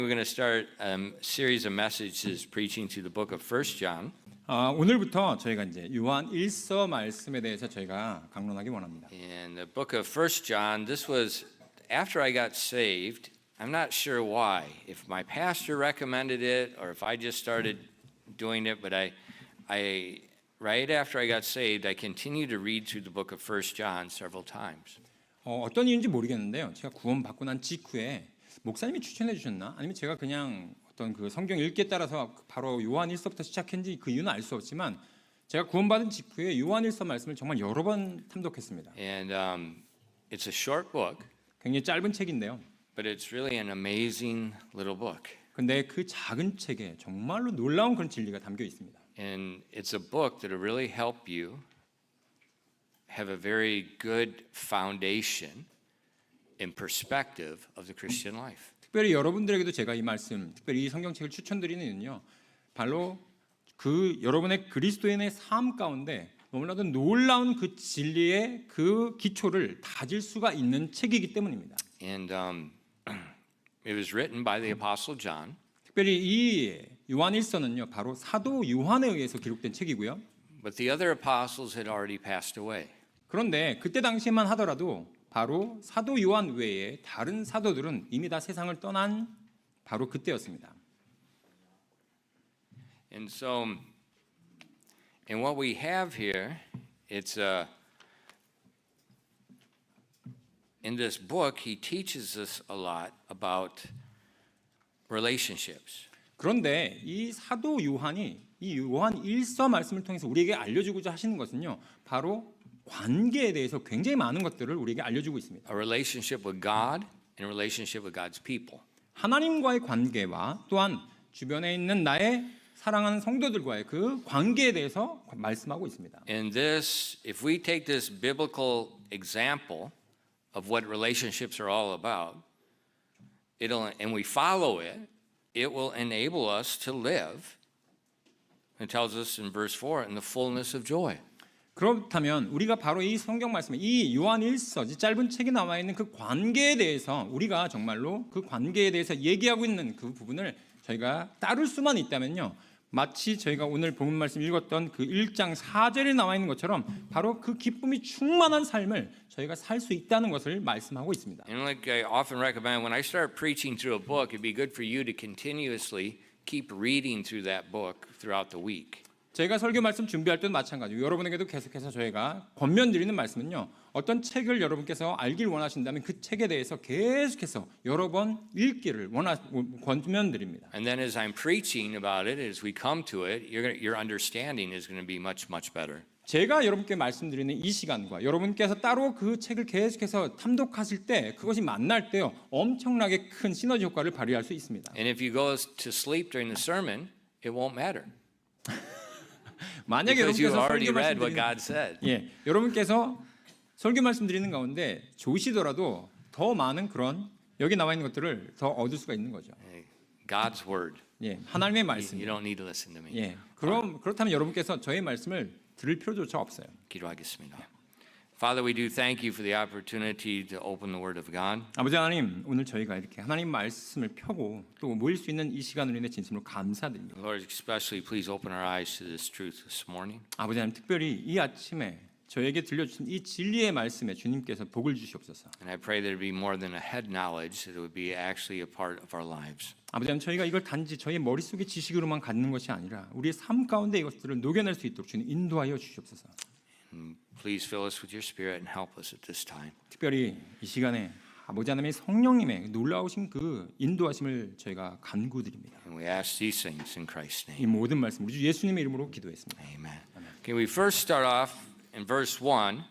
We're going to start a series of messages preaching to the book of 1 John. 오늘부터 저희가 이제 요한 1서 말씀에 대해서 저희가 강론하기 원합니다. In the book of 1 John, this was after I got saved. I'm not sure why. If my pastor recommended it or if I just started doing it, but I right after I got saved, I continued to read through the book of 1 John several times. 어떤 이유인지 모르겠는데요. 제가 구원받고 난 직후에 목사님이 추천해 주셨나? 아니면 제가 그냥 어떤 그 성경 읽기에 따라서 바로 요한 1서부터 시작했는지 그 이유는 알 수 없지만 제가 구원받은 직후에 요한 1서 말씀을 정말 여러 번 탐독했습니다. And it's a short book, 굉장히 짧은 책인데요. but it's really an amazing little book. 근데 그 작은 책에 정말로 놀라운 그런 진리가 담겨 있습니다. And it's a book that will really help you have a very good foundation in perspective of the Christian life. 특별히 여러분들에게도 제가 이 말씀, 특별히 이 성경책을 추천드리는 이유는요. 바로 그 여러분의 그리스도인의 삶 가운데 너무나도 놀라운 그 진리의 그 기초를 다질 수가 있는 책이기 때문입니다. And it was written by the Apostle John. 특별히 이 요한 1서는요. 바로 사도 요한에 의해서 기록된 책이고요. But the other apostles had already passed away. 그런데 그때 당시에만 하더라도 바로 사도 요한 외에 다른 사도들은 이미 다 세상을 떠난 바로 그때였습니다. And so, and what we have here, it's in this book, he teaches us a lot about relationships. 그런데 이 사도 요한이 이 요한 1서 말씀을 통해서 우리에게 알려주고자 하시는 것은요. 바로 관계에 대해서 굉장히 많은 것들을 우리에게 알려주고 있습니다. A relationship with God and a relationship with God's people. 하나님과의 관계와 또한 주변에 있는 나의 사랑하는 성도들과의 그 관계에 대해서 말씀하고 있습니다. And this, if we take this biblical example of what relationships are all about, and we follow it, it will enable us to live. It tells us in verse 4, in the fullness of joy. 그렇다면 우리가 바로 이 성경 말씀에 이 요한 1서 짧은 책에 나와 있는 그 관계에 대해서 우리가 정말로 그 관계에 대해서 얘기하고 있는 그 부분을 저희가 따를 수만 있다면요. 마치 저희가 오늘 본문 말씀 읽었던 그 1장 4절에 나와 있는 것처럼 바로 그 기쁨이 충만한 삶을 저희가 살 수 있다는 것을 말씀하고 있습니다. And like I often recommend, when I start preaching through a book, it'd be good for you to continuously keep reading through that book throughout the week. 제가 설교 말씀 준비할 때도 마찬가지고 여러분에게도 계속해서 저희가 권면드리는 말씀은요. 어떤 책을 여러분께서 알길 원하신다면 그 책에 대해서 계속해서 여러 번 읽기를 권면드립니다. And then as I'm preaching about it, as we come to it, your understanding is going to be much, much better. 제가 여러분께 말씀드리는 이 시간과 여러분께서 따로 그 책을 계속해서 탐독하실 때 그것이 만날 때요. 엄청나게 큰 시너지 효과를 발휘할 수 있습니다. And if you go to sleep during the sermon, it won't matter. 만약에 Because you've 여러분께서 already 설교 read what 말씀드리는 God said. 여러분께서 설교 말씀드리는 가운데 좋으시더라도 더 많은 그런 여기 나와 있는 것들을 더 얻을 수가 있는 거죠. God's word. 하나님의 말씀. You don't need to listen to me. 그렇다면 여러분께서 저의 말씀을 들을 필요조차 없어요. 기도하겠습니다. Father, we do thank you for the opportunity to open the Word of God. 아버지 하나님, 오늘 저희가 이렇게 하나님 말씀을 펴고 또 모일 수 있는 이 시간으로 인해 진심으로 감사드립니다. Lord, especially please open our eyes to this truth this morning. 아버지 하나님, 특별히 이 아침에 저에게 들려주신 이 진리의 말씀에 주님께서 복을 주시옵소서. And I pray that it would be more than a head knowledge, that it would be actually a part of our lives. 아버지 하나님, 저희가 이걸 단지 저희 머릿속의 지식으로만 갖는 것이 아니라 우리의 삶 가운데 이것들을 녹여낼 수 있도록 주님 인도하여 주시옵소서. Please fill us with your Spirit and help us at this time. 특별히 이 시간에 아버지 하나님의 성령님의 놀라우신 그 인도하심을 저희가 간구드립니다. And we ask these things in Christ's 이 name. 모든 말씀 우리 주 예수님의 이름으로 기도했습니다. Amen. Okay, we first start off in verse 1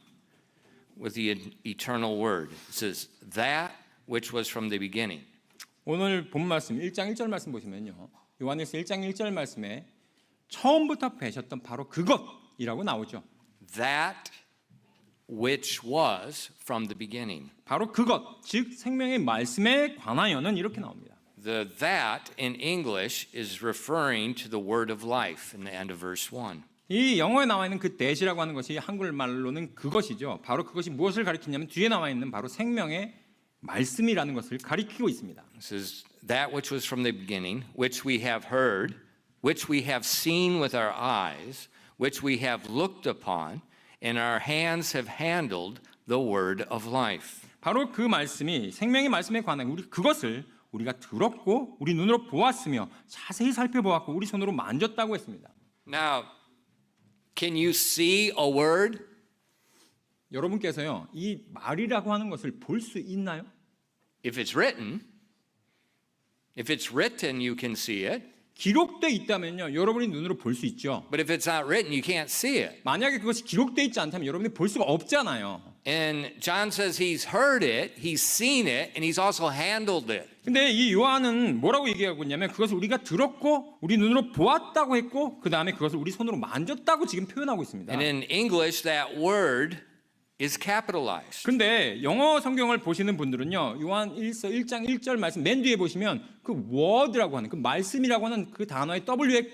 with the eternal word. It says, that which was from the beginning. 오늘 본 말씀 1장 1절 말씀 보시면요. 요한일서 1장 1절 말씀에 처음부터 뵈셨던 바로 그것이라고 나오죠. That which was from the beginning. 바로 그것, 즉 생명의 말씀에 관하여는 이렇게 나옵니다. The that in English is referring to the word of life in the end of verse 1. 이 영어에 나와 있는 그 that이라고 하는 것이 한국말로는 그것이죠. 바로 그것이 무엇을 가리키냐면 뒤에 나와 있는 바로 생명의 말씀이라는 것을 가리키고 있습니다. It says that which was from the beginning, which we have heard, which we have seen with our eyes, which we have looked upon, and our hands have handled the word of life. 바로 그 말씀이 생명의 말씀에 관한 우리 그것을 우리가 들었고 우리 눈으로 보았으며 자세히 살펴보았고 우리 손으로 만졌다고 했습니다. Now, can you see a word? 여러분께서요, 이 말이라고 하는 것을 볼 수 있나요? If it's written, you can see it. 기록돼 있다면요, 여러분이 눈으로 볼 수 있죠. But if it's not written, you can't see it. 만약에 그것이 기록돼 있지 않다면 여러분이 볼 수가 없잖아요. And John says he's heard it, he's seen it, and he's also handled it. 근데 이 요한은 뭐라고 얘기하고 있냐면 그것을 우리가 들었고 우리 눈으로 보았다고 했고 그 다음에 그것을 우리 손으로 만졌다고 지금 표현하고 있습니다. And in English, that word is capitalized. 근데 영어 성경을 보시는 분들은요, 요한 1장 1절 말씀 맨 뒤에 보시면 그 word라고 하는 그 말씀이라고 하는 그 단어의 W의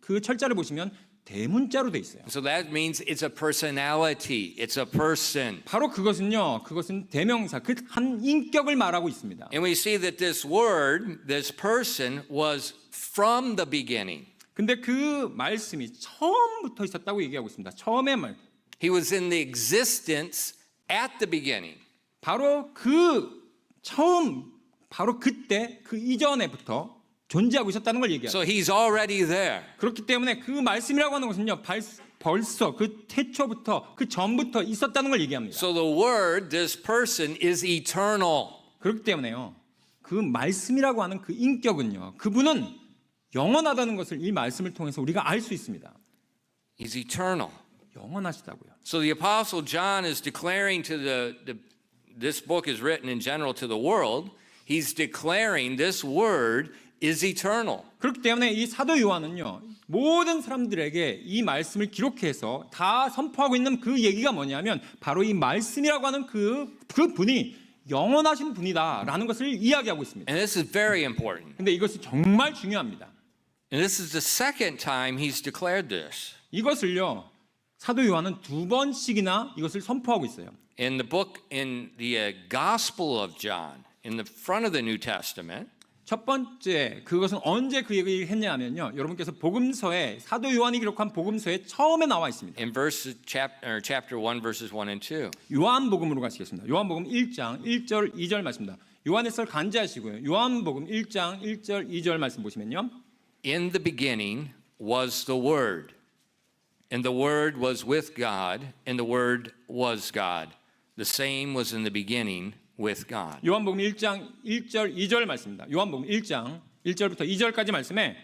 그 철자를 보시면 대문자로 돼 있어요. So that means it's a personality, it's a person. 바로 그것은 대명사, 그 한 인격을 말하고 있습니다. And we see that this word, this person, was from the beginning. 근데 그 말씀이 처음부터 있었다고 얘기하고 있습니다. 처음의 말. He was in the existence at the beginning. 바로 그 처음, 바로 그때, 그 이전에부터 존재하고 있었다는 걸 얘기합니다. So he's already there. 그렇기 때문에 그 말씀이라고 하는 것은요, 벌써 그 태초부터, 그 전부터 있었다는 걸 얘기합니다. So the word, this person, is eternal. 그렇기 때문에요, 그 말씀이라고 하는 그 인격은요, 그분은 영원하다는 것을 이 말씀을 통해서 우리가 알 수 있습니다. He's eternal. 영원하시다고요. So the Apostle John is declaring to this book is written in general to the world. He's declaring this word is eternal. 그렇기 때문에 이 사도 요한은요, 모든 사람들에게 이 말씀을 기록해서 다 선포하고 있는 그 얘기가 뭐냐면 바로 이 말씀이라고 하는 그 분이 영원하신 분이다라는 것을 이야기하고 있습니다. And this is very important. 근데 이것이 정말 중요합니다. And this is the second time he's declared this. 이것을요, 사도 요한은 두 번씩이나 이것을 선포하고 있어요. In the book, in the Gospel of John, in the front of the New Testament, 첫 번째, 그것은 언제 그 얘기를 했냐면요, 여러분께서 복음서에, 사도 요한이 기록한 복음서에 처음에 나와 있습니다. in chapter 1, verses 1 and 2. 요한복음으로 가시겠습니다. 요한복음 1장 1절 2절 말씀입니다. 요한의 썰 간지하시고요. 요한복음 1장 1절 2절 말씀 보시면요, In the beginning was the Word, and the Word was with God, and the Word was God. The same was in the beginning with God. 요한복음 1장 1절 2절 말씀입니다. 요한복음 1장 1절부터 2절까지 말씀에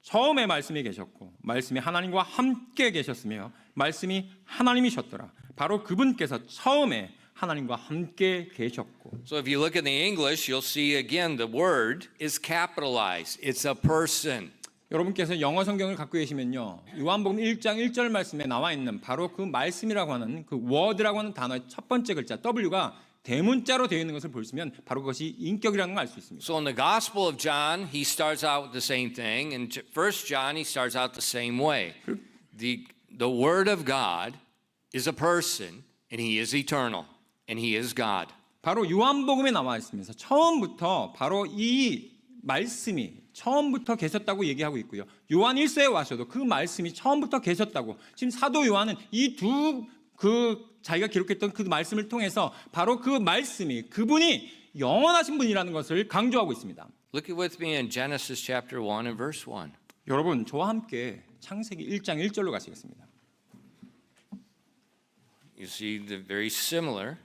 처음에 말씀이 계셨고 말씀이 하나님과 함께 계셨으며 말씀이 하나님이셨더라. 바로 그분께서 처음에 하나님과 함께 계셨고. So if you look in the English, you'll see again the word is capitalized. It's a person. 여러분께서 영어 성경을 갖고 계시면요, 요한복음 1장 1절 말씀에 나와 있는 바로 그 말씀이라고 하는 그 word라고 하는 단어의 첫 번째 글자 W가 대문자로 되어 있는 것을 보시면 바로 그것이 인격이라는 걸 알 수 있습니다. So in the Gospel of John, he starts out with the same thing. In 1 John, he starts out the same way. The Word of God is a person, and he is eternal, and he is God. 바로 요한복음에 나와 있으면서 처음부터 바로 이 말씀이 처음부터 계셨다고 얘기하고 있고요. 요한 1서에 와서도 그 말씀이 처음부터 계셨다고. 지금 사도 요한은 이 두 자기가 기록했던 그 말씀을 통해서 바로 그 말씀이 그분이 영원하신 분이라는 것을 강조하고 있습니다. Look with me in Genesis chapter 1 and verse 1. 여러분, 저와 함께 창세기 1장 1절로 가시겠습니다. You see the very similar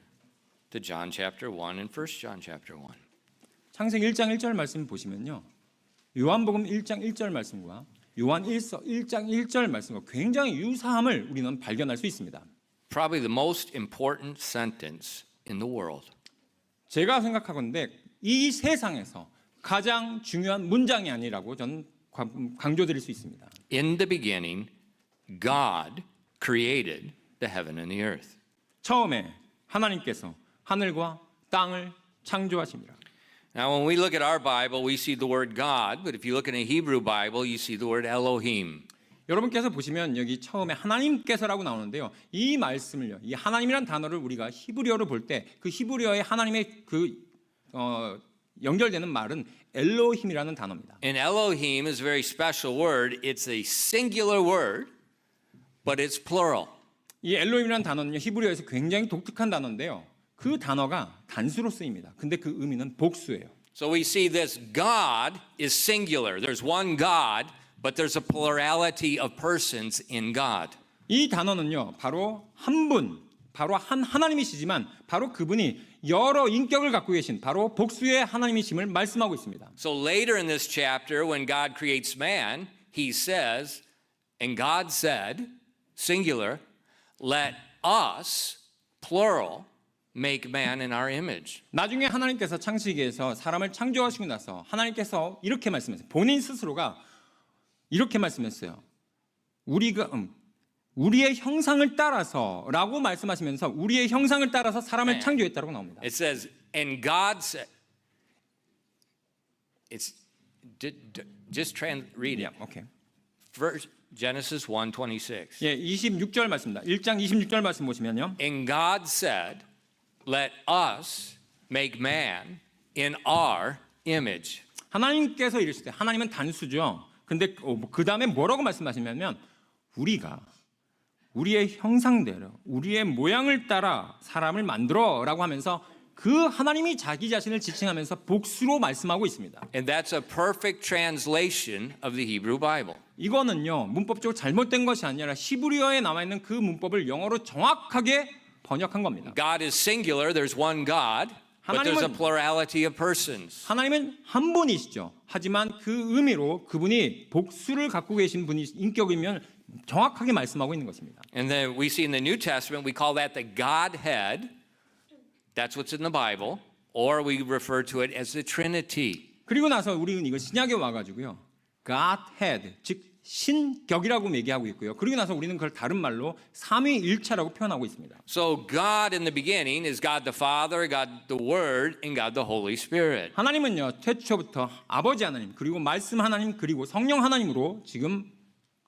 to John chapter 1 and 1 John chapter 1. 창세기 1장 1절 말씀 보시면요, 요한복음 1장 1절 말씀과 요한 1서 1장 1절 말씀과 굉장히 유사함을 우리는 발견할 수 있습니다. Probably the most important sentence in the world. 제가 생각하건대 이 세상에서 가장 중요한 문장이 아니라고 저는 강조드릴 수 있습니다. In the beginning, God created the heaven and the earth. 처음에 하나님께서 하늘과 땅을 창조하십니다. Now, when we look at our Bible, we see the word God, but if you look in a Hebrew Bible, you see the word Elohim. 여러분께서 보시면 여기 처음에 하나님께서라고 나오는데요. 이 말씀을요, 이 하나님이란 단어를 우리가 히브리어로 볼 때 그 히브리어의 하나님의 연결되는 말은 엘로힘이라는 단어입니다. And Elohim is a very special word. It's a singular word, but it's plural. 이 엘로힘이라는 단어는요, 히브리어에서 굉장히 독특한 단어인데요. 그 단어가 단수로 쓰입니다. 근데 그 의미는 복수예요. So we see this God is singular. There's one God, but there's a plurality of persons in God. 이 단어는요, 바로 한 분, 바로 한 하나님이시지만 바로 그분이 여러 인격을 갖고 계신 바로 복수의 하나님이심을 말씀하고 있습니다. So later in this chapter, when God creates man, he says, and God said, singular, let us, plural, make man in our image. 나중에 하나님께서 창세기에서 사람을 창조하시고 나서 하나님께서 이렇게 말씀했어요. 본인 스스로가 이렇게 말씀했어요. 우리가 우리의 형상을 따라서라고 말씀하시면서 우리의 형상을 따라서 사람을 창조했다고 나옵니다. It says, and God said, it's just read it. 오케이. First, Genesis 1:26. 예, 26절 말씀입니다. 1장 26절 말씀 보시면요. And God said, let us make man in our image. 하나님께서 이르실 때 하나님은 단수죠. 근데 그 다음에 뭐라고 말씀하시냐면 우리가 우리의 형상대로 우리의 모양을 따라 사람을 만들어라고 하면서 그 하나님이 자기 자신을 지칭하면서 복수로 말씀하고 있습니다. And that's a perfect translation of the Hebrew Bible. 이거는요, 문법적으로 잘못된 것이 아니라 히브리어에 남아 있는 그 문법을 영어로 정확하게 번역한 겁니다. God is singular, there's one God, but there's a plurality of persons. 하나님은 한 분이시죠. 하지만 그 의미로 그분이 복수를 갖고 계신 분이 인격이면 정확하게 말씀하고 있는 것입니다. And then we see in the New Testament, we call that the Godhead. That's what's in the Bible. Or we refer to it as the Trinity. 그리고 나서 우리는 이거 신약에 와가지고요, Godhead, 즉 신격이라고 얘기하고 있고요. 그리고 나서 우리는 그걸 다른 말로 삼위일체라고 표현하고 있습니다. So God in the beginning is God the Father, God the Word, and God the Holy Spirit. 하나님은요, 태초부터 아버지 하나님, 그리고 말씀 하나님, 그리고 성령 하나님으로 지금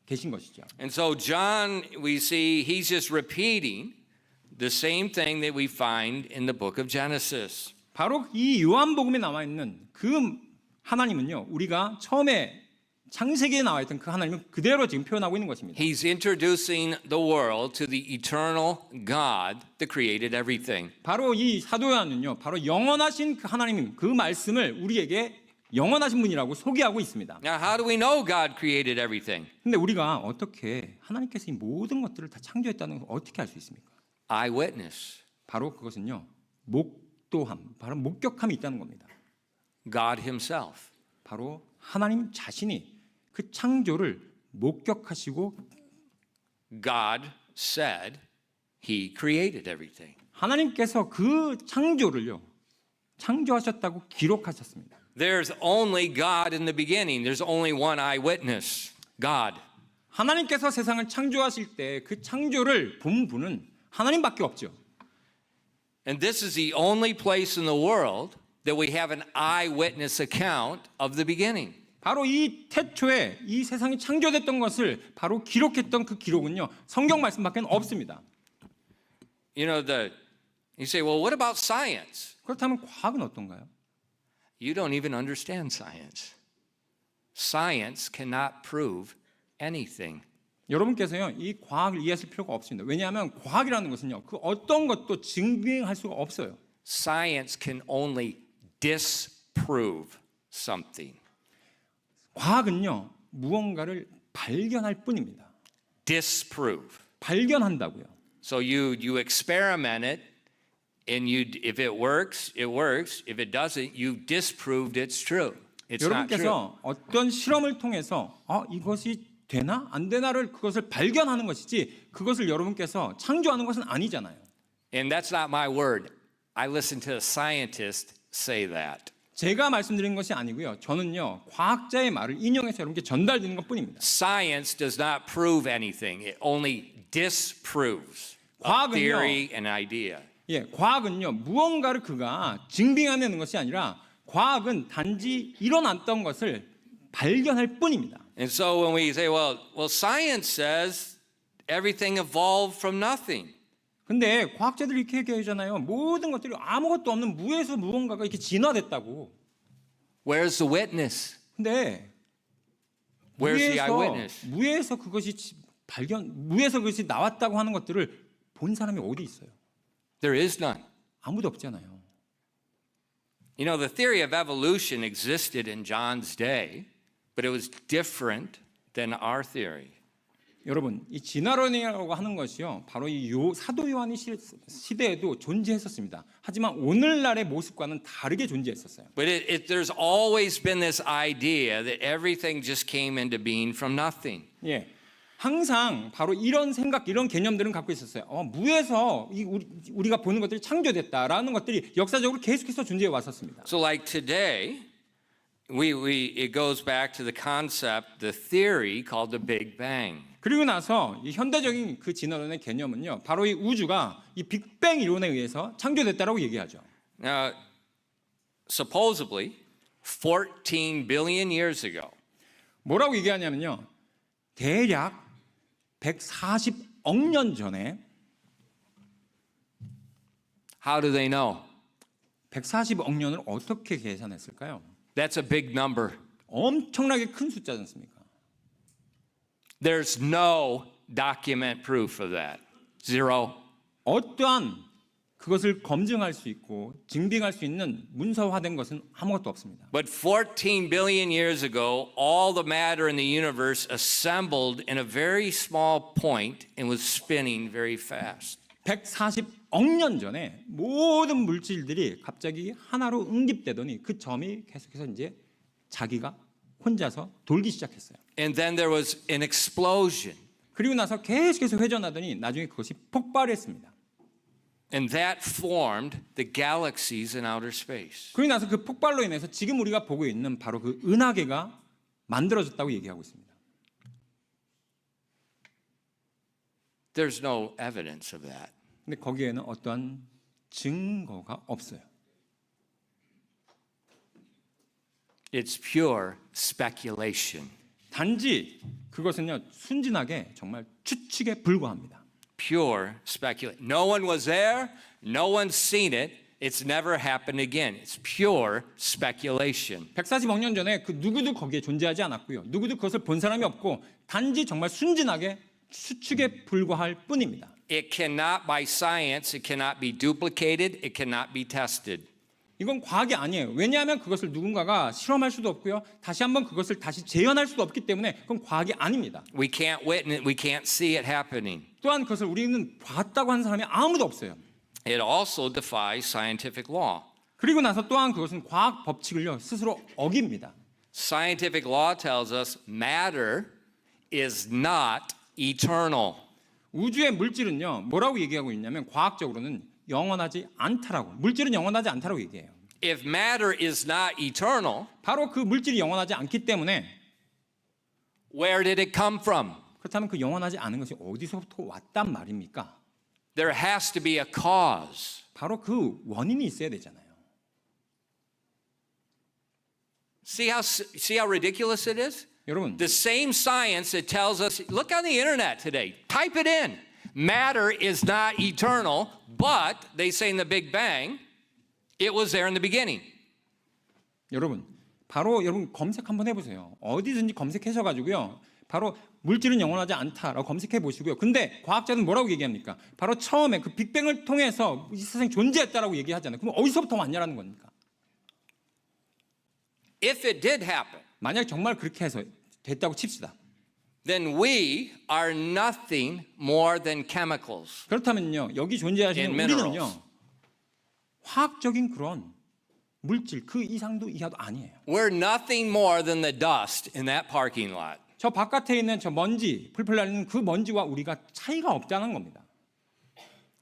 계신 것이죠. And so John, we see he's just repeating the same thing that we find in the book of Genesis. 바로 이 요한복음에 나와 있는 그 하나님은요, 우리가 처음에 창세기에 나와 있던 그 하나님을 그대로 지금 표현하고 있는 것입니다. He's introducing the world to the eternal God that created everything. 바로 이 사도 요한은요, 바로 영원하신 그 하나님, 그 말씀을 우리에게 영원하신 분이라고 소개하고 있습니다. Now, how do we know God created everything? 근데 우리가 어떻게 하나님께서 이 모든 것들을 다 창조했다는 걸 어떻게 알 수 있습니까? Eyewitness. 바로 그것은요, 목도함, 바로 목격함이 있다는 겁니다. God himself. 바로 하나님 자신이 그 창조를 목격하시고 God said he created everything. 하나님께서 그 창조를요, 창조하셨다고 기록하셨습니다. There's only God in the beginning. There's only one eyewitness, God. 하나님께서 세상을 창조하실 때 그 창조를 본 분은 하나님밖에 없죠. And this is the only place in the world that we have an eyewitness account of the beginning. 바로 이 태초에 이 세상이 창조됐던 것을 바로 기록했던 그 기록은요, 성경 말씀밖에 없습니다. You know, you say, well, what about science? 그렇다면 과학은 어떤가요? You don't even understand science. Science cannot prove anything. 여러분께서요, 이 과학을 이해하실 필요가 없습니다. 왜냐하면 과학이라는 것은요, 그 어떤 것도 증빙할 수가 없어요. Science can only disprove something. 과학은요, 무언가를 발견할 뿐입니다. Disprove. 발견한다고요. So you experiment it, and if it works, it works. If it doesn't, you've disproved it's true. It's not true. 여러분께서 어떤 실험을 통해서 이것이 되나 안 되나를 그것을 발견하는 것이지 그것을 여러분께서 창조하는 것은 아니잖아요. And that's not my word. I listen to a scientist say that. 제가 말씀드린 것이 아니고요. 저는요, 과학자의 말을 인용해서 여러분께 전달드리는 것뿐입니다. Science does not prove anything. It only disproves a theory and idea. 예, 과학은요, 무언가를 그가 증빙해내는 것이 아니라 과학은 단지 일어났던 것을 발견할 뿐입니다. And so when we say, well, science says everything evolved from nothing. 근데 과학자들이 이렇게 얘기하잖아요. 모든 것들이 아무것도 없는 무에서 무언가가 이렇게 진화됐다고. Where's the witness? 근데 Where's the eyewitness? 무에서 무에서 그것이 나왔다고 하는 것들을 본 사람이 어디 있어요? There is none. 아무도 없잖아요. You know, the theory of evolution existed in John's day, but it was different than our theory. 여러분, 이 진화론이라고 하는 것이요, 바로 이 사도 요한의 시대에도 존재했었습니다. 하지만 오늘날의 모습과는 다르게 존재했었어요. But there's always been this idea that everything just came into being from nothing. 예, 항상 바로 이런 생각, 이런 개념들은 갖고 있었어요. 무에서 우리가 보는 것들이 창조됐다라는 것들이 역사적으로 계속해서 존재해 왔었습니다. So, like today, it goes back to the concept, the theory called the Big Bang. 그리고 나서 이 현대적인 그 진화론의 개념은요, 바로 이 우주가 이 빅뱅 이론에 의해서 창조됐다라고 얘기하죠. Now, supposedly, 14 billion years ago, 뭐라고 얘기하냐면요, 대략 140억 년 전에. how do they know? 140억 년을 어떻게 계산했을까요? That's a big number. 엄청나게 큰 숫자지 않습니까? There's no document proof of that. Zero. 어떠한 그것을 검증할 수 있고 증빙할 수 있는 문서화된 것은 아무것도 없습니다. But 14 billion years ago, all the matter in the universe assembled in a very small point and was spinning very fast. 140억 년 전에 모든 물질들이 갑자기 하나로 응집되더니 그 점이 계속해서 이제 자기가 혼자서 돌기 시작했어요. And then there was an explosion. 그리고 나서 계속해서 회전하더니 나중에 그것이 폭발했습니다. And that formed the galaxies in outer space. 그리고 나서 그 폭발로 인해서 지금 우리가 보고 있는 바로 그 은하계가 만들어졌다고 얘기하고 있습니다. There's no evidence of that. 근데 거기에는 어떠한 증거가 없어요. It's pure speculation. 단지 그것은요, 순진하게 정말 추측에 불과합니다. Pure speculation. No one was there. No one's seen it. It's never happened again. It's pure speculation. 140억 년 전에 그 누구도 거기에 존재하지 않았고요. 누구도 그것을 본 사람이 없고 단지 정말 순진하게 추측에 불과할 뿐입니다. It cannot, by science, it cannot be duplicated. It cannot be tested. 이건 과학이 아니에요. 왜냐하면 그것을 누군가가 실험할 수도 없고요. 다시 한번 그것을 다시 재현할 수도 없기 때문에 그건 과학이 아닙니다. We can't witness. We can't see it happening. 또한 그것을 우리는 봤다고 하는 사람이 아무도 없어요. It also defies scientific law. 그리고 나서 또한 그것은 과학 법칙을요, 스스로 어깁니다. Scientific law tells us matter is not eternal. 우주의 물질은요, 뭐라고 얘기하고 있냐면 과학적으로는 영원하지 않다라고. 물질은 영원하지 않다라고 얘기해요. If matter is not eternal, 바로 그 물질이 영원하지 않기 때문에 where did it come from? 그렇다면 그 영원하지 않은 것이 어디서부터 왔단 말입니까? There has to be a cause. 바로 그 원인이 있어야 되잖아요. See how ridiculous it is? 여러분, The same science that tells us, look on the internet today, type it in. Matter is not eternal, but they say in the Big Bang, it was there in the beginning. 여러분, 바로 여러분 검색 한번 해보세요. 어디든지 검색하셔 가지고요, 바로 물질은 영원하지 않다라고 검색해 보시고요. 근데 과학자는 뭐라고 얘기합니까? 바로 처음에 그 빅뱅을 통해서 이 세상이 존재했다라고 얘기하잖아요. 그럼 어디서부터 왔냐라는 겁니까? If it did happen, 만약 정말 그렇게 해서 됐다고 칩시다. then we are nothing more than chemicals. 그렇다면요, 여기 존재하시는 In minerals. 우리는요, 화학적인 그런 물질 그 이상도 이하도 아니에요. We're nothing more than the dust in that parking lot. 저 바깥에 있는 저 먼지, 풀풀 날리는 그 먼지와 우리가 차이가 없다는 겁니다.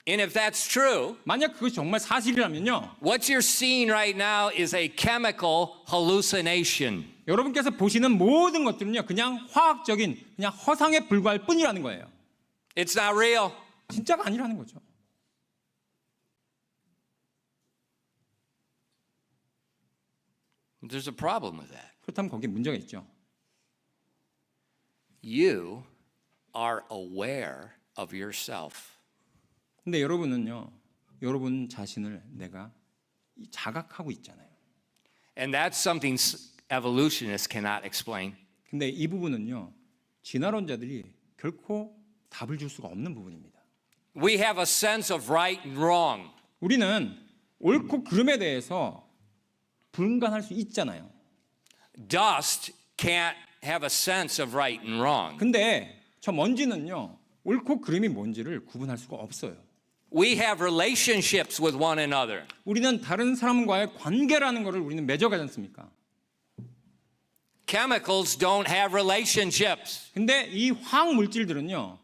And if that's true, 만약 그것이 정말 사실이라면요, what you're seeing right now is a chemical hallucination. 여러분께서 보시는 모든 것들은요, 그냥 화학적인 그냥 허상에 불과할 뿐이라는 거예요. It's not real. 진짜가 아니라는 거죠. There's a problem with that. 그렇다면 거기에 문제가 있죠. You are aware of yourself. 근데 여러분은요, 여러분 자신을 내가 자각하고 있잖아요. And that's something evolutionists cannot explain. 근데 이 부분은요. 진화론자들이 결코 답을 줄 수가 없는 부분입니다. We have a sense of right and wrong. 우리는 옳고 그름에 대해서 분간할 수 있잖아요. Dust can't have a sense of right and wrong. 근데 저 먼지는요. 옳고 그름이 뭔지를 구분할 수가 없어요. We have relationships with one another. 우리는 다른 사람과의 관계라는 것을 우리는 맺어가지 않습니까? Chemicals don't have relationships. 근데 이 화학 물질들은요.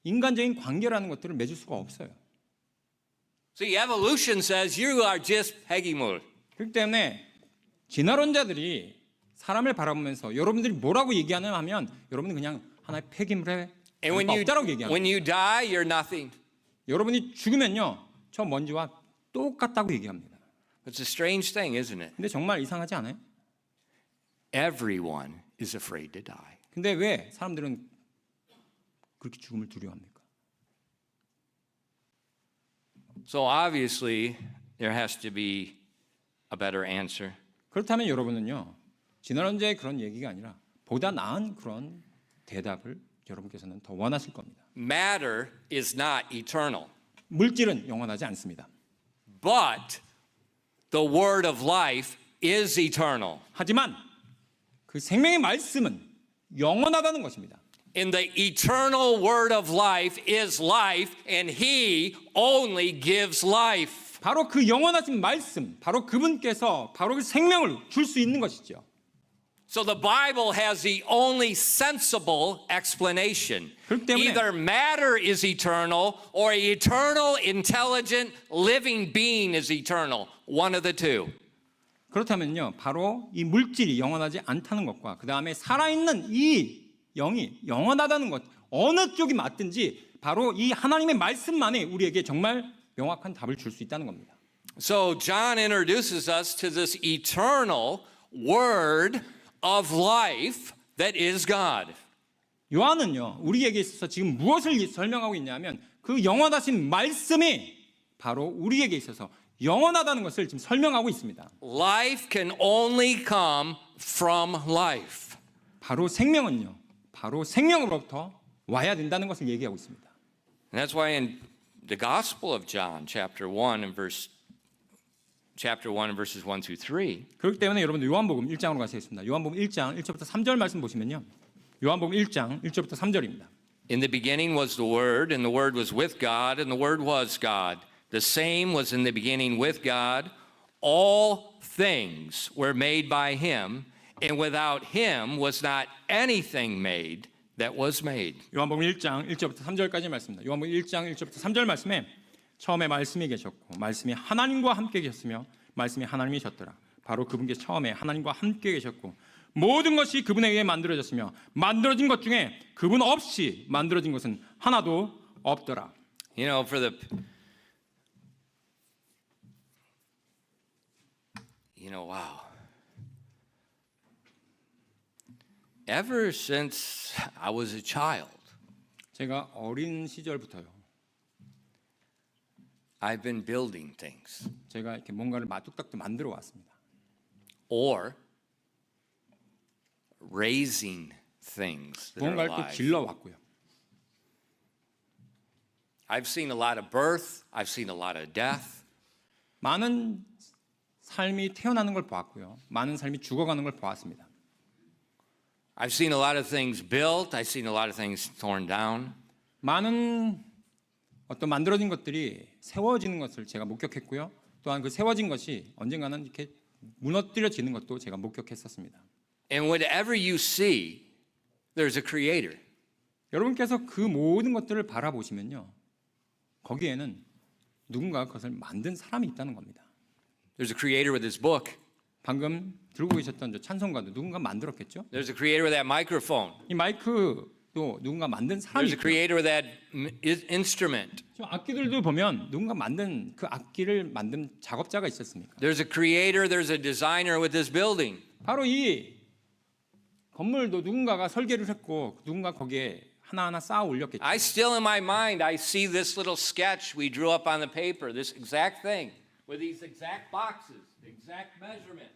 인간적인 관계라는 것들을 맺을 수가 없어요. See, evolution says you are just 폐기물. 그렇기 때문에 진화론자들이 사람을 바라보면서 여러분들이 뭐라고 얘기하냐 하면 여러분은 그냥 하나의 폐기물에 And 없다라고 얘기합니다. when you die, you're nothing. 여러분이 죽으면요. 저 먼지와 똑같다고 얘기합니다. It's a strange thing, isn't it? 근데 정말 이상하지 않아요? Everyone is afraid to die. 근데 왜 사람들은 그렇게 죽음을 두려워합니까? So obviously, there has to be a better answer. 그렇다면 여러분은요. 진화론자의 그런 얘기가 아니라 보다 나은 그런 대답을 여러분께서는 더 원하실 겁니다. Matter is not eternal, 물질은 영원하지 않습니다. but the word of life is eternal. 하지만 그 생명의 말씀은 영원하다는 것입니다. In the eternal word of life is life, and he only gives life. 바로 그 영원하신 말씀, 바로 그분께서 바로 그 생명을 줄 수 있는 것이죠. So the Bible has the only sensible explanation. 그렇기 때문에 Either matter is eternal or eternal, intelligent, living being is eternal. One of the two. 그렇다면요, 바로 이 물질이 영원하지 않다는 것과 그 다음에 살아있는 이 영이 영원하다는 것, 어느 쪽이 맞든지 바로 이 하나님의 말씀만이 우리에게 정말 명확한 답을 줄 수 있다는 겁니다. So John introduces us to this eternal word of life that is God. 요한은요, 우리에게 있어서 지금 무엇을 설명하고 있냐면 그 영원하신 말씀이 바로 우리에게 있어서 영원하다는 것을 지금 설명하고 있습니다. Life can only come from life. 바로 생명은요, 바로 생명으로부터 와야 된다는 것을 얘기하고 있습니다. And that's why in the Gospel of John, chapter 1 and verses 1 through 3, 그렇기 때문에 여러분들 요한복음 1장으로 가시겠습니다. 요한복음 1장 1절부터 3절 말씀 보시면요. 요한복음 1장 1절부터 3절입니다. in the beginning was the Word, and the Word was with God, and the Word was God. The same was in the beginning with God. All things were made by him, and without him was not anything made that was made. 요한복음 1장 1절부터 3절까지 말씀입니다. 요한복음 1장 1절부터 3절 말씀에 처음에 말씀이 계셨고 말씀이 하나님과 함께 계셨으며 말씀이 하나님이셨더라. 바로 그분께 처음에 하나님과 함께 계셨고 모든 것이 그분에 의해 만들어졌으며 만들어진 것 중에 그분 없이 만들어진 것은 하나도 없더라. You know, wow. Ever since I was a child, 제가 어린 시절부터요. I've been building things 제가 이렇게 뭔가를 뚝딱도 만들어 왔습니다. or raising things that are 무언가를 또 alive. 길러 왔고요. I've seen a lot of birth. I've seen a lot of death. 많은 삶이 태어나는 걸 보았고요. 많은 삶이 죽어가는 걸 보았습니다. I've seen a lot of things built. I've seen a lot of things torn down. 많은 어떤 만들어진 것들이 세워지는 것을 제가 목격했고요. 또한 그 세워진 것이 언젠가는 이렇게 무너뜨려지는 것도 제가 목격했었습니다. And whatever you see, there's a creator. 여러분께서 그 모든 것들을 바라보시면요. 거기에는 누군가 그것을 만든 사람이 있다는 겁니다. There's a creator with this book. 방금 들고 계셨던 저 찬송가도 누군가 만들었겠죠? There's a creator with that microphone. 이 마이크도 누군가 만든 사람이 There's a 있고요. creator with that instrument. 저 악기들도 보면 누군가 만든 그 악기를 만든 작업자가 있었습니까? There's a creator, there's a designer with this building. 바로 이 건물도 누군가가 설계를 했고 누군가 거기에 하나하나 쌓아 올렸겠죠. I still in my mind, I see this little sketch we drew up on the paper, this exact thing, with these exact boxes, exact measurements.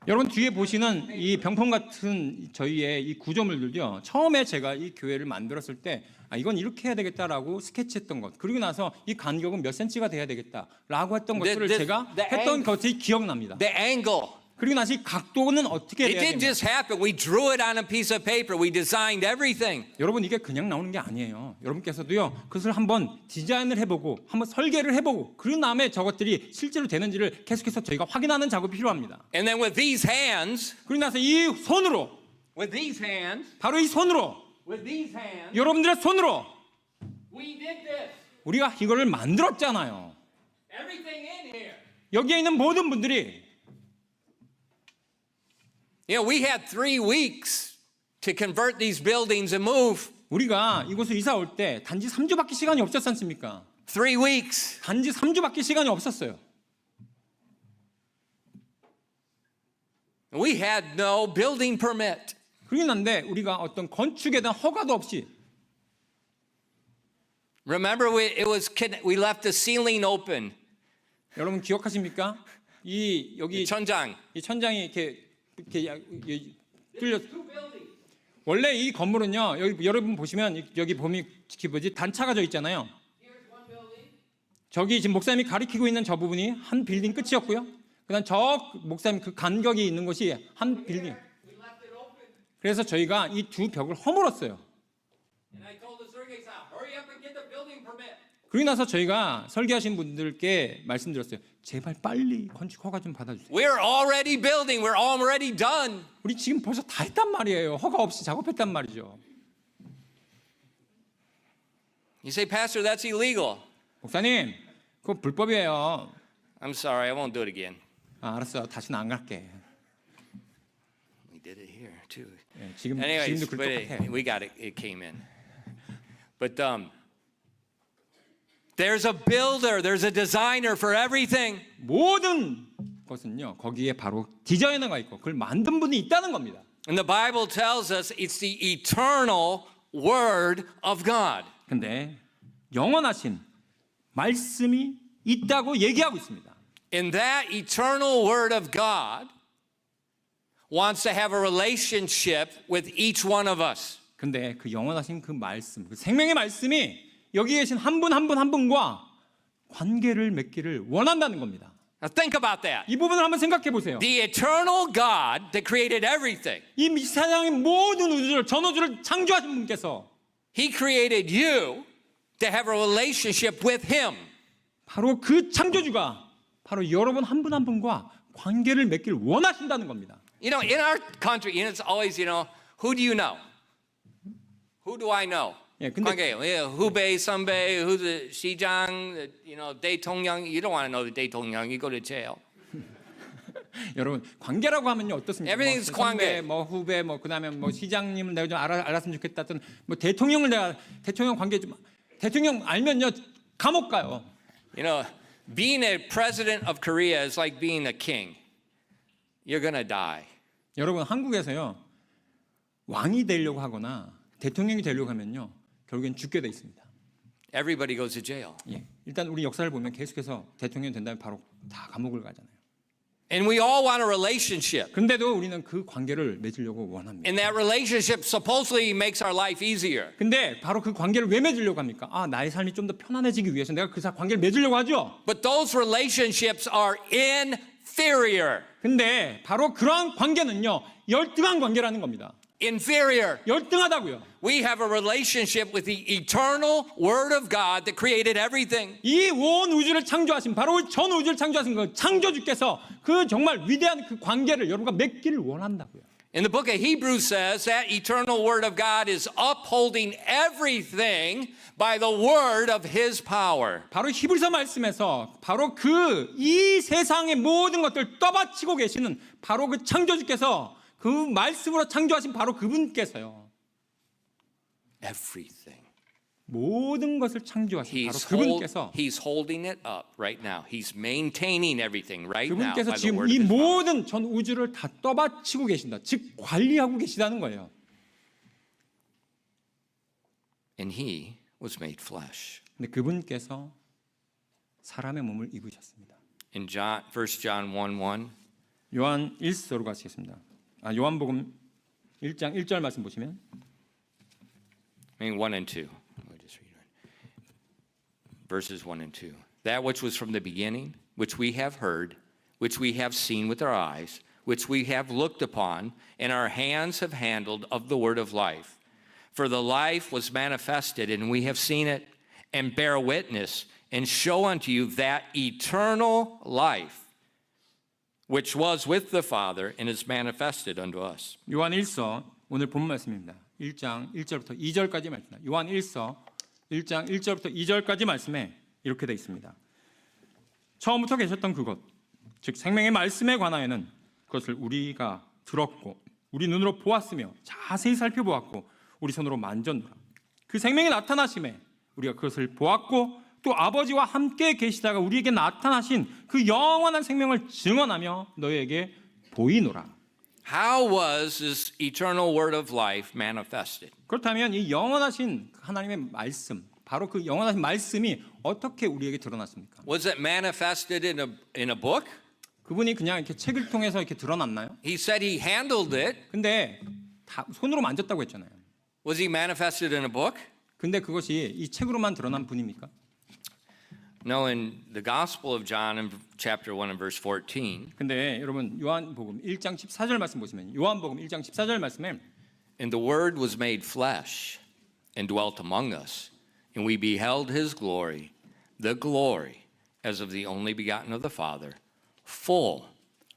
여러분 뒤에 보시는 이 병풍 같은 저희의 이 구조물들요. 처음에 제가 이 교회를 만들었을 때 이건 이렇게 해야 되겠다라고 스케치했던 것. 그리고 나서 이 간격은 몇 센치가 돼야 되겠다라고 했던 것들을 제가 했던 것이 기억납니다. The angle. 그리고 나서 이 각도는 어떻게 It 돼야 didn't 되냐. just happen. We drew it on a piece of paper. We designed everything. 여러분 이게 그냥 나오는 게 아니에요. 여러분께서도요. 그것을 한번 디자인을 해보고 한번 설계를 해보고 그런 다음에 저것들이 실제로 되는지를 계속해서 저희가 확인하는 작업이 필요합니다. And then with these hands, 그리고 나서 이 손으로 with these hands, 바로 이 손으로 with these hands, 여러분들의 손으로 we did this. 우리가 이거를 만들었잖아요. Everything in here. 여기에 있는 모든 분들이 You know, we had 3 weeks to convert these buildings and move. 우리가 이곳을 이사 올 때 단지 3주밖에 시간이 없었지 않습니까? 3 weeks. 단지 3주밖에 시간이 없었어요. We had no building permit. 그러긴 한데 우리가 어떤 건축에 대한 허가도 없이 Remember, we left the ceiling open. 여러분 기억하십니까? 여기 천장. 이 천장이 이렇게 뚫려. 원래 이 건물은요. 여러분 보시면 여기 보면 단차가 져 있잖아요. 저기 지금 목사님이 가리키고 있는 저 부분이 한 빌딩 끝이었고요. 그다음 저 목사님 그 간격이 있는 곳이 한 빌딩. 그래서 저희가 이 두 벽을 허물었어요. 그러고 나서 저희가 설계하신 분들께 말씀드렸어요. 제발 빨리 건축 허가 좀 받아주세요. We're already building. We're already done. 우리 지금 벌써 다 했단 말이에요. 허가 없이 작업했단 말이죠. You say, Pastor, that's illegal. 목사님, 그거 불법이에요. I'm sorry, I won't do it again. 알았어, 다시는 안 갈게. We did it here too. 지금도 Anyways, 그 but 똑같아. we got it. It came in. But there's a builder. There's a designer for everything. 모든 것은요, 거기에 바로 디자이너가 있고 그걸 만든 분이 있다는 겁니다. And the Bible tells us it's the eternal Word of God. 근데 영원하신 말씀이 있다고 얘기하고 있습니다. And that eternal Word of God wants to have a relationship with each one of us. 근데 그 영원하신 그 말씀, 그 생명의 말씀이 여기 계신 한 분 한 분 한 분과 관계를 맺기를 원한다는 겁니다. Now think about that. 이 부분을 한번 생각해 보세요. The eternal God that created everything. 이 세상의 모든 우주를 전 우주를 창조하신 분께서 He created you to have a relationship with Him. 바로 그 창조주가 바로 여러분 한 분 한 분과 관계를 맺기를 원하신다는 겁니다. You know, in our country, it's always, who do you know? Who do I know? 예, 근데 후베이, 선배, 시장, 대통령. You don't want to know the 대통령. You go to jail. 여러분 관계라고 하면요 어떻습니까? Everything's 선배, 관계. 후배, 그다음에 시장님을 내가 좀 알았으면 좋겠다든 대통령 관계 좀 대통령 알면요 감옥 가요. Being a president of Korea is like being a king. You're gonna die. 여러분 한국에서요 왕이 되려고 하거나 대통령이 되려고 하면요 결국엔 죽게 돼 있습니다. Everybody goes to jail. 예, 일단 우리 역사를 보면 계속해서 대통령이 된 다음에 바로 다 감옥을 가잖아요. And we all want a relationship. 근데도 우리는 그 관계를 맺으려고 원합니다. And that relationship supposedly makes our life easier. 근데 바로 그 관계를 왜 맺으려고 합니까? 나의 삶이 좀 더 편안해지기 위해서 내가 그 관계를 맺으려고 하죠. But those relationships are inferior. 근데 바로 그러한 관계는요 열등한 관계라는 겁니다. Inferior. 열등하다고요. We have a relationship with the eternal Word of God that created everything. 이 온 우주를 창조하신 바로 전 우주를 창조하신 그 창조주께서 그 정말 위대한 그 관계를 여러분과 맺기를 원한다고요. And the book of Hebrews says that eternal Word of God is upholding everything by the word of His power. 바로 히브리서 말씀에서 바로 그 이 세상의 모든 것들을 떠받치고 계시는 바로 그 창조주께서 그 말씀으로 창조하신 바로 그분께서요. Everything. 모든 것을 창조하신 바로 그분께서 He's holding it up right now. He's maintaining everything right now 그분께서 by the 지금 word 이 of His power. 모든 전 우주를 다 떠받치고 계신다. 즉 관리하고 계시다는 거예요. And He was made flesh. 근데 그분께서 사람의 몸을 입으셨습니다. in John, 1 John 1:1. 요한 1서로 가시겠습니다. 요한복음 1장 1절 말씀 보시면 I mean 1 and 2. We'll just read it. Verses 1 and 2. That which was from the beginning, which we have heard, which we have seen with our eyes, which we have looked upon, and our hands have handled of the word of life. For the life was manifested, and we have seen it, and bear witness, and show unto you that eternal life, which was with the Father, and is manifested unto us. 요한 1서 오늘 본 말씀입니다. 1장 1절부터 2절까지 말씀입니다. 요한 1서 1장 1절부터 2절까지 말씀에 이렇게 되어 있습니다. 처음부터 계셨던 그것, 즉 생명의 말씀에 관하여는 그것을 우리가 들었고 우리 눈으로 보았으며 자세히 살펴보았고 우리 손으로 만졌노라. 그 생명이 나타나심에 우리가 그것을 보았고 또 아버지와 함께 계시다가 우리에게 나타나신 그 영원한 생명을 증언하며 너희에게 보이노라. How was this eternal word of life manifested? 그렇다면 이 영원하신 하나님의 말씀, 바로 그 영원하신 말씀이 어떻게 우리에게 드러났습니까? Was it manifested in a book? 그분이 그냥 이렇게 책을 통해서 이렇게 드러났나요? He said he handled it. 근데 다 손으로 만졌다고 했잖아요. Was he manifested in a book? 근데 그것이 이 책으로만 드러난 분입니까? No, in the Gospel of John in chapter 1 and verse 14, 근데 여러분 요한복음 1장 14절 말씀 보시면 요한복음 1장 14절 말씀에 and the Word was made flesh and dwelt among us, and we beheld his glory, the glory as of the only begotten of the Father, full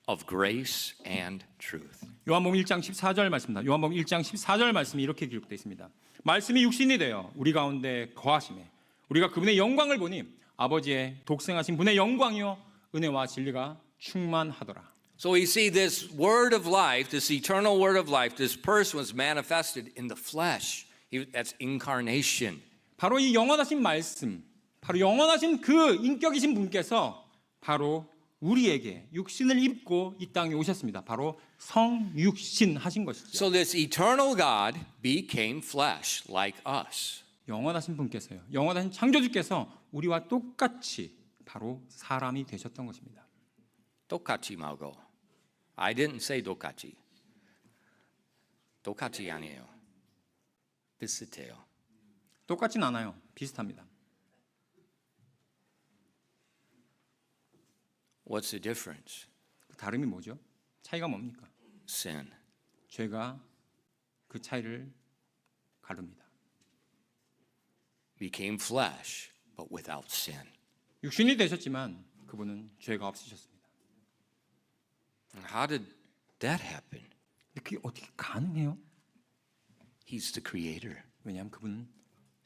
of grace and truth. 요한복음 1장 14절 말씀입니다. 요한복음 1장 14절 말씀이 이렇게 기록되어 있습니다. 말씀이 육신이 되어 우리 가운데 거하심에 우리가 그분의 영광을 보니 아버지의 독생하신 분의 영광이요 은혜와 진리가 충만하더라. So we see this word of life, this eternal word of life, this person was manifested in the flesh. That's incarnation. 바로 이 영원하신 말씀, 바로 영원하신 그 인격이신 분께서 바로 우리에게 육신을 입고 이 땅에 오셨습니다. 바로 성육신 하신 것이죠. So this eternal God became flesh like us. 영원하신 분께서요. 영원하신 창조주께서 우리와 똑같이 바로 사람이 되셨던 것입니다. 똑같이 말고. I didn't say 똑같이. 똑같이 아니에요. 비슷해요. 똑같진 않아요. 비슷합니다. What's the difference? 그 다름이 뭐죠? 차이가 뭡니까? Sin. 죄가 그 차이를 가릅니다. Became flesh, but without sin. 육신이 되셨지만 그분은 죄가 없으셨습니다. How did that happen? 근데 그게 어떻게 가능해요? He's the creator. 왜냐하면 그분은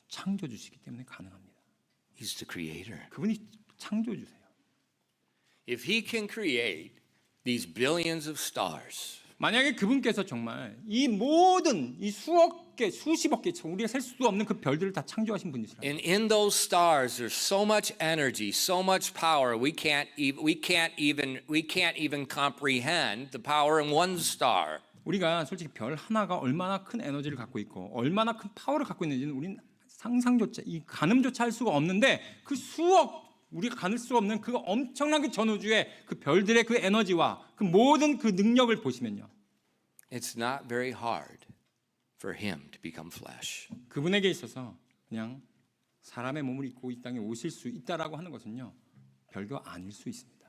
창조주시기 때문에 가능합니다. He's the creator. 그분이 창조주세요. If he can create these billions of stars, 만약에 그분께서 정말 이 모든 이 수억 개, 수십억 개, 우리가 셀 수도 없는 그 별들을 다 창조하신 분이시라면 and in those stars there's so much energy, so much power, we can't even comprehend the power in one star. 우리가 솔직히 별 하나가 얼마나 큰 에너지를 갖고 있고 얼마나 큰 파워를 갖고 있는지는 우리는 상상조차 이 가늠조차 할 수가 없는데 그 수억 우리가 가눌 수 없는 그 엄청난 그 전우주의 그 별들의 그 에너지와 그 모든 그 능력을 보시면요. It's not very hard for him to become flesh. 그분에게 있어서 그냥 사람의 몸을 입고 이 땅에 오실 수 있다라고 하는 것은요. 별거 아닐 수 있습니다.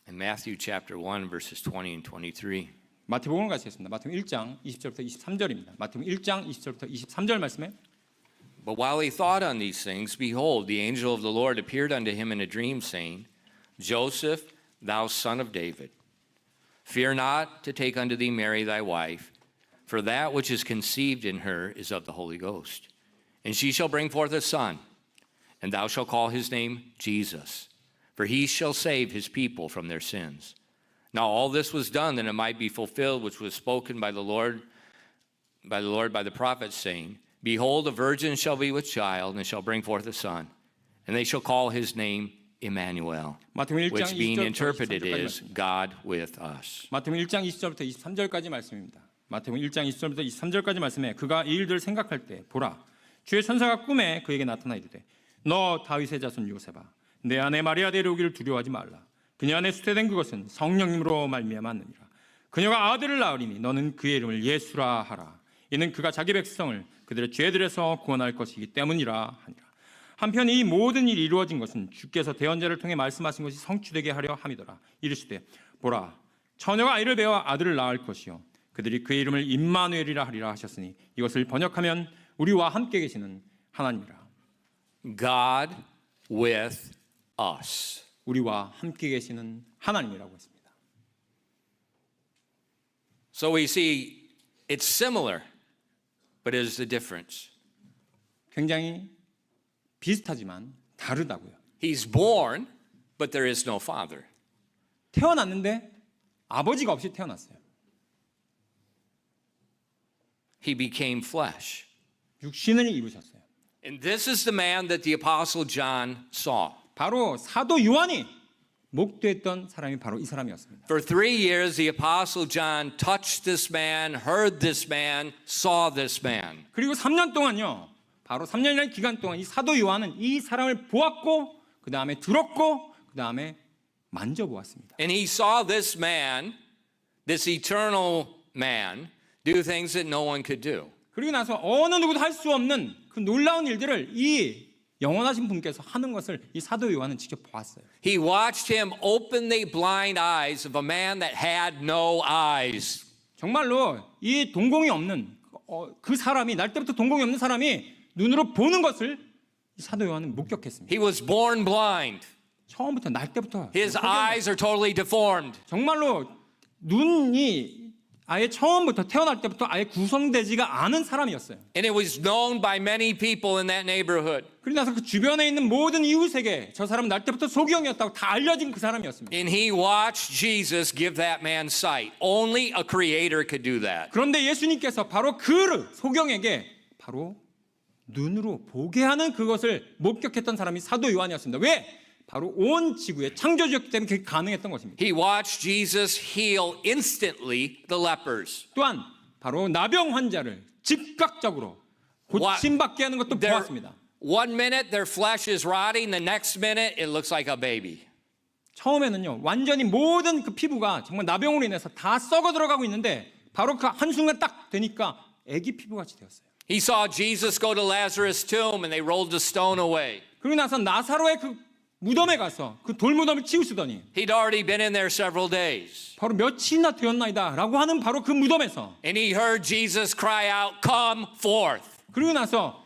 In Matthew chapter 1 verses 20 and 23. 마태복음을 가시겠습니다. 마태복음 1장 20절부터 23절입니다. 마태복음 1장 20절부터 23절 말씀에 But while he thought on these things, behold, the angel of the Lord appeared unto him in a dream, saying, Joseph, thou son of David, fear not to take unto thee Mary thy wife, for that which is conceived in her is of the Holy Ghost. And she shall bring forth a son, and thou shalt call his name Jesus, for he shall save his people from their sins. Now all this was done that it might be fulfilled, which was spoken by the Lord by the prophet, saying, Behold, a virgin shall be with child, and shall bring forth a son, and they shall call his name Emmanuel, 마태복음 1장 which being 20절부터 interpreted 23절까지 is 말씀입니다. God with us. 마태복음 1장 20절부터 23절까지 말씀입니다. 마태복음 1장 20절부터 23절까지 말씀에 그가 이 일들을 생각할 때 보라 주의 천사가 꿈에 그에게 나타나 이르되 너 다윗의 자손 요셉아 내 아내 마리아 데려오기를 두려워하지 말라. 그녀 안에 수태된 그것은 성령님으로 말미암았느니라. 그녀가 아들을 낳으리니 너는 그의 이름을 예수라 하라. 이는 그가 자기 백성을 그들의 죄들에서 구원할 것이기 때문이라 하니라. 한편 이 모든 일이 이루어진 것은 주께서 대언자를 통해 말씀하신 것이 성취되게 하려 함이더라. 이르시되 보라 처녀가 아이를 배워 아들을 낳을 것이요 그들이 그의 이름을 임마누엘이라 하리라 하셨으니 이것을 번역하면 우리와 함께 계시는 하나님이라. God with us. 우리와 함께 계시는 하나님이라고 했습니다. So we see it's similar, but it is the difference. 굉장히 비슷하지만 다르다고요. He's born, but there is no father. 태어났는데 아버지가 없이 태어났어요. He became flesh. 육신을 입으셨어요. And this is the man that the Apostle John saw. 바로 사도 요한이 목도했던 사람이 바로 이 사람이었습니다. For 3 years, the Apostle John touched this man, heard this man, saw this man. 그리고 3년 동안요. 바로 3년이라는 기간 동안 이 사도 요한은 이 사람을 보았고 그 다음에 들었고 그 다음에 만져보았습니다. And he saw this man, this eternal man, do things that no one could do. 그리고 나서 어느 누구도 할 수 없는 그 놀라운 일들을 이 영원하신 분께서 하는 것을 이 사도 요한은 직접 보았어요. He watched him open the blind eyes of a man that had no eyes. 정말로 이 동공이 없는 그 사람이 날 때부터 동공이 없는 사람이 눈으로 보는 것을 이 사도 요한은 목격했습니다. He was born blind. 처음부터 날 때부터 His eyes are totally deformed. 정말로 눈이 아예 처음부터 태어날 때부터 아예 구성되지가 않은 사람이었어요. And it was known by many people in that neighborhood. 그리고 나서 그 주변에 있는 모든 이웃에게 저 사람은 날 때부터 소경이었다고 다 알려진 그 사람이었습니다. And he watched Jesus give that man sight. Only a creator could do that. 그런데 예수님께서 바로 그 소경에게 바로 눈으로 보게 하는 그것을 목격했던 사람이 사도 요한이었습니다. 왜? 바로 온 지구의 창조주였기 때문에 그게 가능했던 것입니다. He watched Jesus heal instantly the lepers. 또한 바로 나병 환자를 즉각적으로 고침받게 하는 것도 Their- 보았습니다. One minute their flesh is rotting, the next minute it looks like a baby. 처음에는요 완전히 모든 그 피부가 정말 나병으로 인해서 다 썩어 들어가고 있는데 바로 그 한순간 딱 되니까 아기 피부같이 되었어요. He saw Jesus go to Lazarus' tomb and they rolled the stone away. 그리고 나서 나사로의 그 무덤에 가서 그 돌무덤을 치우시더니 He'd already been in there several days. 바로 며칠이나 되었나이다 라고 하는 바로 그 무덤에서 And he heard Jesus cry out, "Come forth." 그리고 나서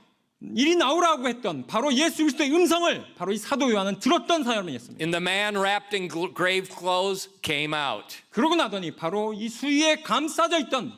이리 나오라고 했던 바로 예수 그리스도의 음성을 바로 이 사도 요한은 들었던 사람이었습니다. And the man wrapped in grave clothes came out. 그러고 나더니 바로 이 수위에 감싸져 있던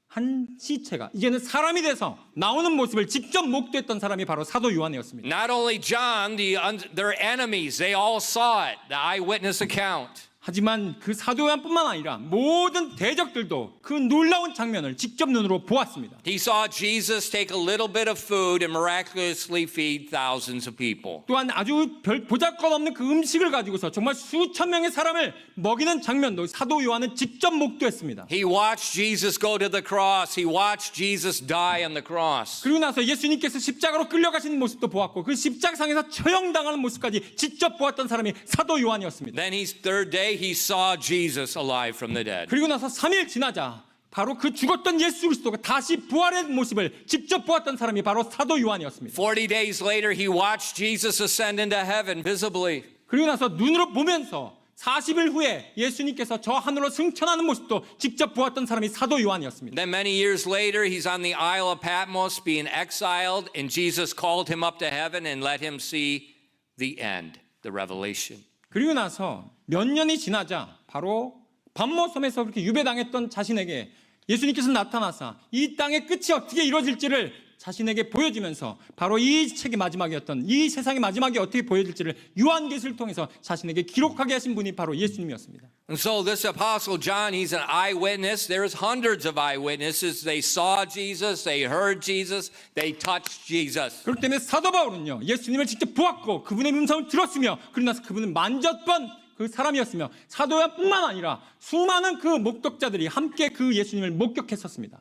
한 시체가 이제는 사람이 돼서 나오는 모습을 직접 목도했던 사람이 바로 사도 요한이었습니다. Not only John, their enemies, they all saw it, the eyewitness account. 하지만 그 사도 요한뿐만 아니라 모든 대적들도 그 놀라운 장면을 직접 눈으로 보았습니다. He saw Jesus take a little bit of food and miraculously feed thousands of people. 또한 아주 별 보잘것없는 그 음식을 가지고서 정말 수천 명의 사람을 먹이는 장면도 사도 요한은 직접 목도했습니다. He watched Jesus go to the cross. He watched Jesus die on the cross. 그리고 나서 예수님께서 십자가로 끌려가시는 모습도 보았고 그 십자가상에서 처형당하는 모습까지 직접 보았던 사람이 사도 요한이었습니다. Then third day he saw Jesus alive from the dead. 그리고 나서 3일 지나자 바로 그 죽었던 예수 그리스도가 다시 부활의 모습을 직접 보았던 사람이 바로 사도 요한이었습니다. 40 days later he watched Jesus ascend into heaven visibly. 그리고 나서 눈으로 보면서 40일 후에 예수님께서 저 하늘로 승천하는 모습도 직접 보았던 사람이 사도 요한이었습니다. Then many years later he's on the Isle of Patmos being exiled and Jesus called him up to heaven and let him see the end, the revelation. 그리고 나서 몇 년이 지나자 바로 반모섬에서 그렇게 유배당했던 자신에게 예수님께서 나타나사 이 땅의 끝이 어떻게 이루어질지를 자신에게 보여주면서 바로 이 책의 마지막이었던 이 세상의 마지막이 어떻게 보여질지를 요한계시를 통해서 자신에게 기록하게 하신 분이 바로 예수님이었습니다. And so this apostle John, he's an eyewitness. There's hundreds of eyewitnesses. They saw Jesus, they heard Jesus, they touched Jesus. 그렇기 때문에 사도 바울은요 예수님을 직접 보았고 그분의 음성을 들었으며 그러고 나서 그분을 만졌던 그 사람이었으며 사도 요한뿐만 아니라 수많은 그 목격자들이 함께 그 예수님을 목격했었습니다.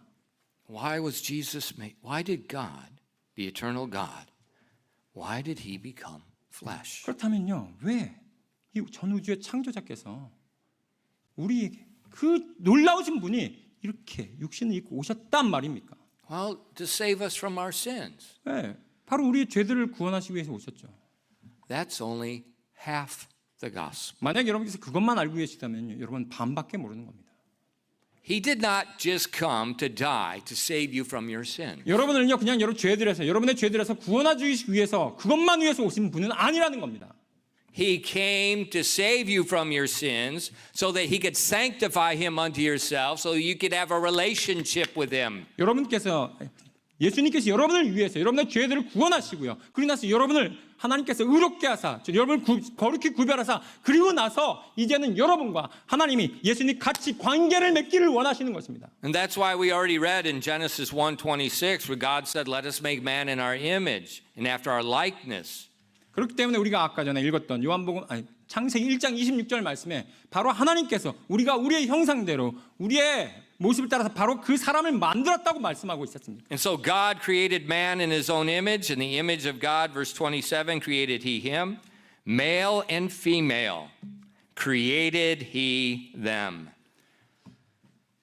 Why was Jesus made? Why did God, the eternal God, why did he become flesh. 그렇다면요, 왜 이 전 우주의 창조자께서 우리에게 그 놀라우신 분이 이렇게 육신을 입고 오셨단 말입니까? Well, to save us from our sins. 네, 바로 우리의 죄들을 구원하시기 위해서 오셨죠. That's only half the gospel. 만약 여러분께서 그것만 알고 계시다면요, 여러분 반밖에 모르는 겁니다. He did not just come to die to save you from your sin. 여러분을요, 그냥 여러분의 죄들에서 구원하시기 위해서 그것만 위해서 오신 분은 아니라는 겁니다. He came to save you from your sins so that he could sanctify him unto yourself so you could have a relationship with him. 예수님께서 여러분을 위해서 여러분의 죄들을 구원하시고요. 그리고 나서 여러분을 하나님께서 의롭게 하사, 여러분을 거룩히 구별하사, 그리고 나서 이제는 여러분과 하나님이 예수님 같이 관계를 맺기를 원하시는 것입니다. And that's why we already read in Genesis 1:26 where God said, "Let us make man in our image and after our likeness." 그렇기 때문에 우리가 아까 전에 읽었던 창세기 1장 26절 말씀에 바로 하나님께서 우리가 우리의 형상대로 우리의 모습을 따라서 바로 그 사람을 만들었다고 말씀하고 있었습니다. And so God created man in his own image, in the image of God, verse 27, created he him, male and female, created he them.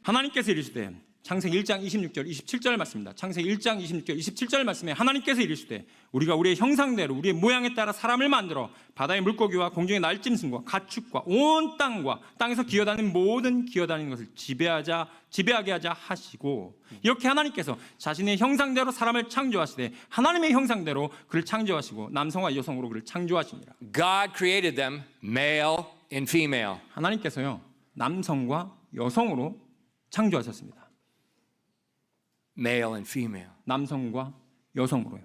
하나님께서 이르시되 창세기 1장 26절 27절 말씀입니다. 창세기 1장 26절 27절 말씀에 하나님께서 이르시되 우리가 우리의 형상대로 우리의 모양에 따라 사람을 만들어 바다의 물고기와 공중의 날짐승과 가축과 온 땅과 땅에서 기어다니는 모든 기어다니는 것을 지배하게 하자 하시고, 이렇게 하나님께서 자신의 형상대로 사람을 창조하시되 하나님의 형상대로 그를 창조하시고 남성과 여성으로 그를 창조하십니다. God created them male and female. 하나님께서요, 남성과 여성으로 창조하셨습니다. Male and female. 남성과 여성으로요.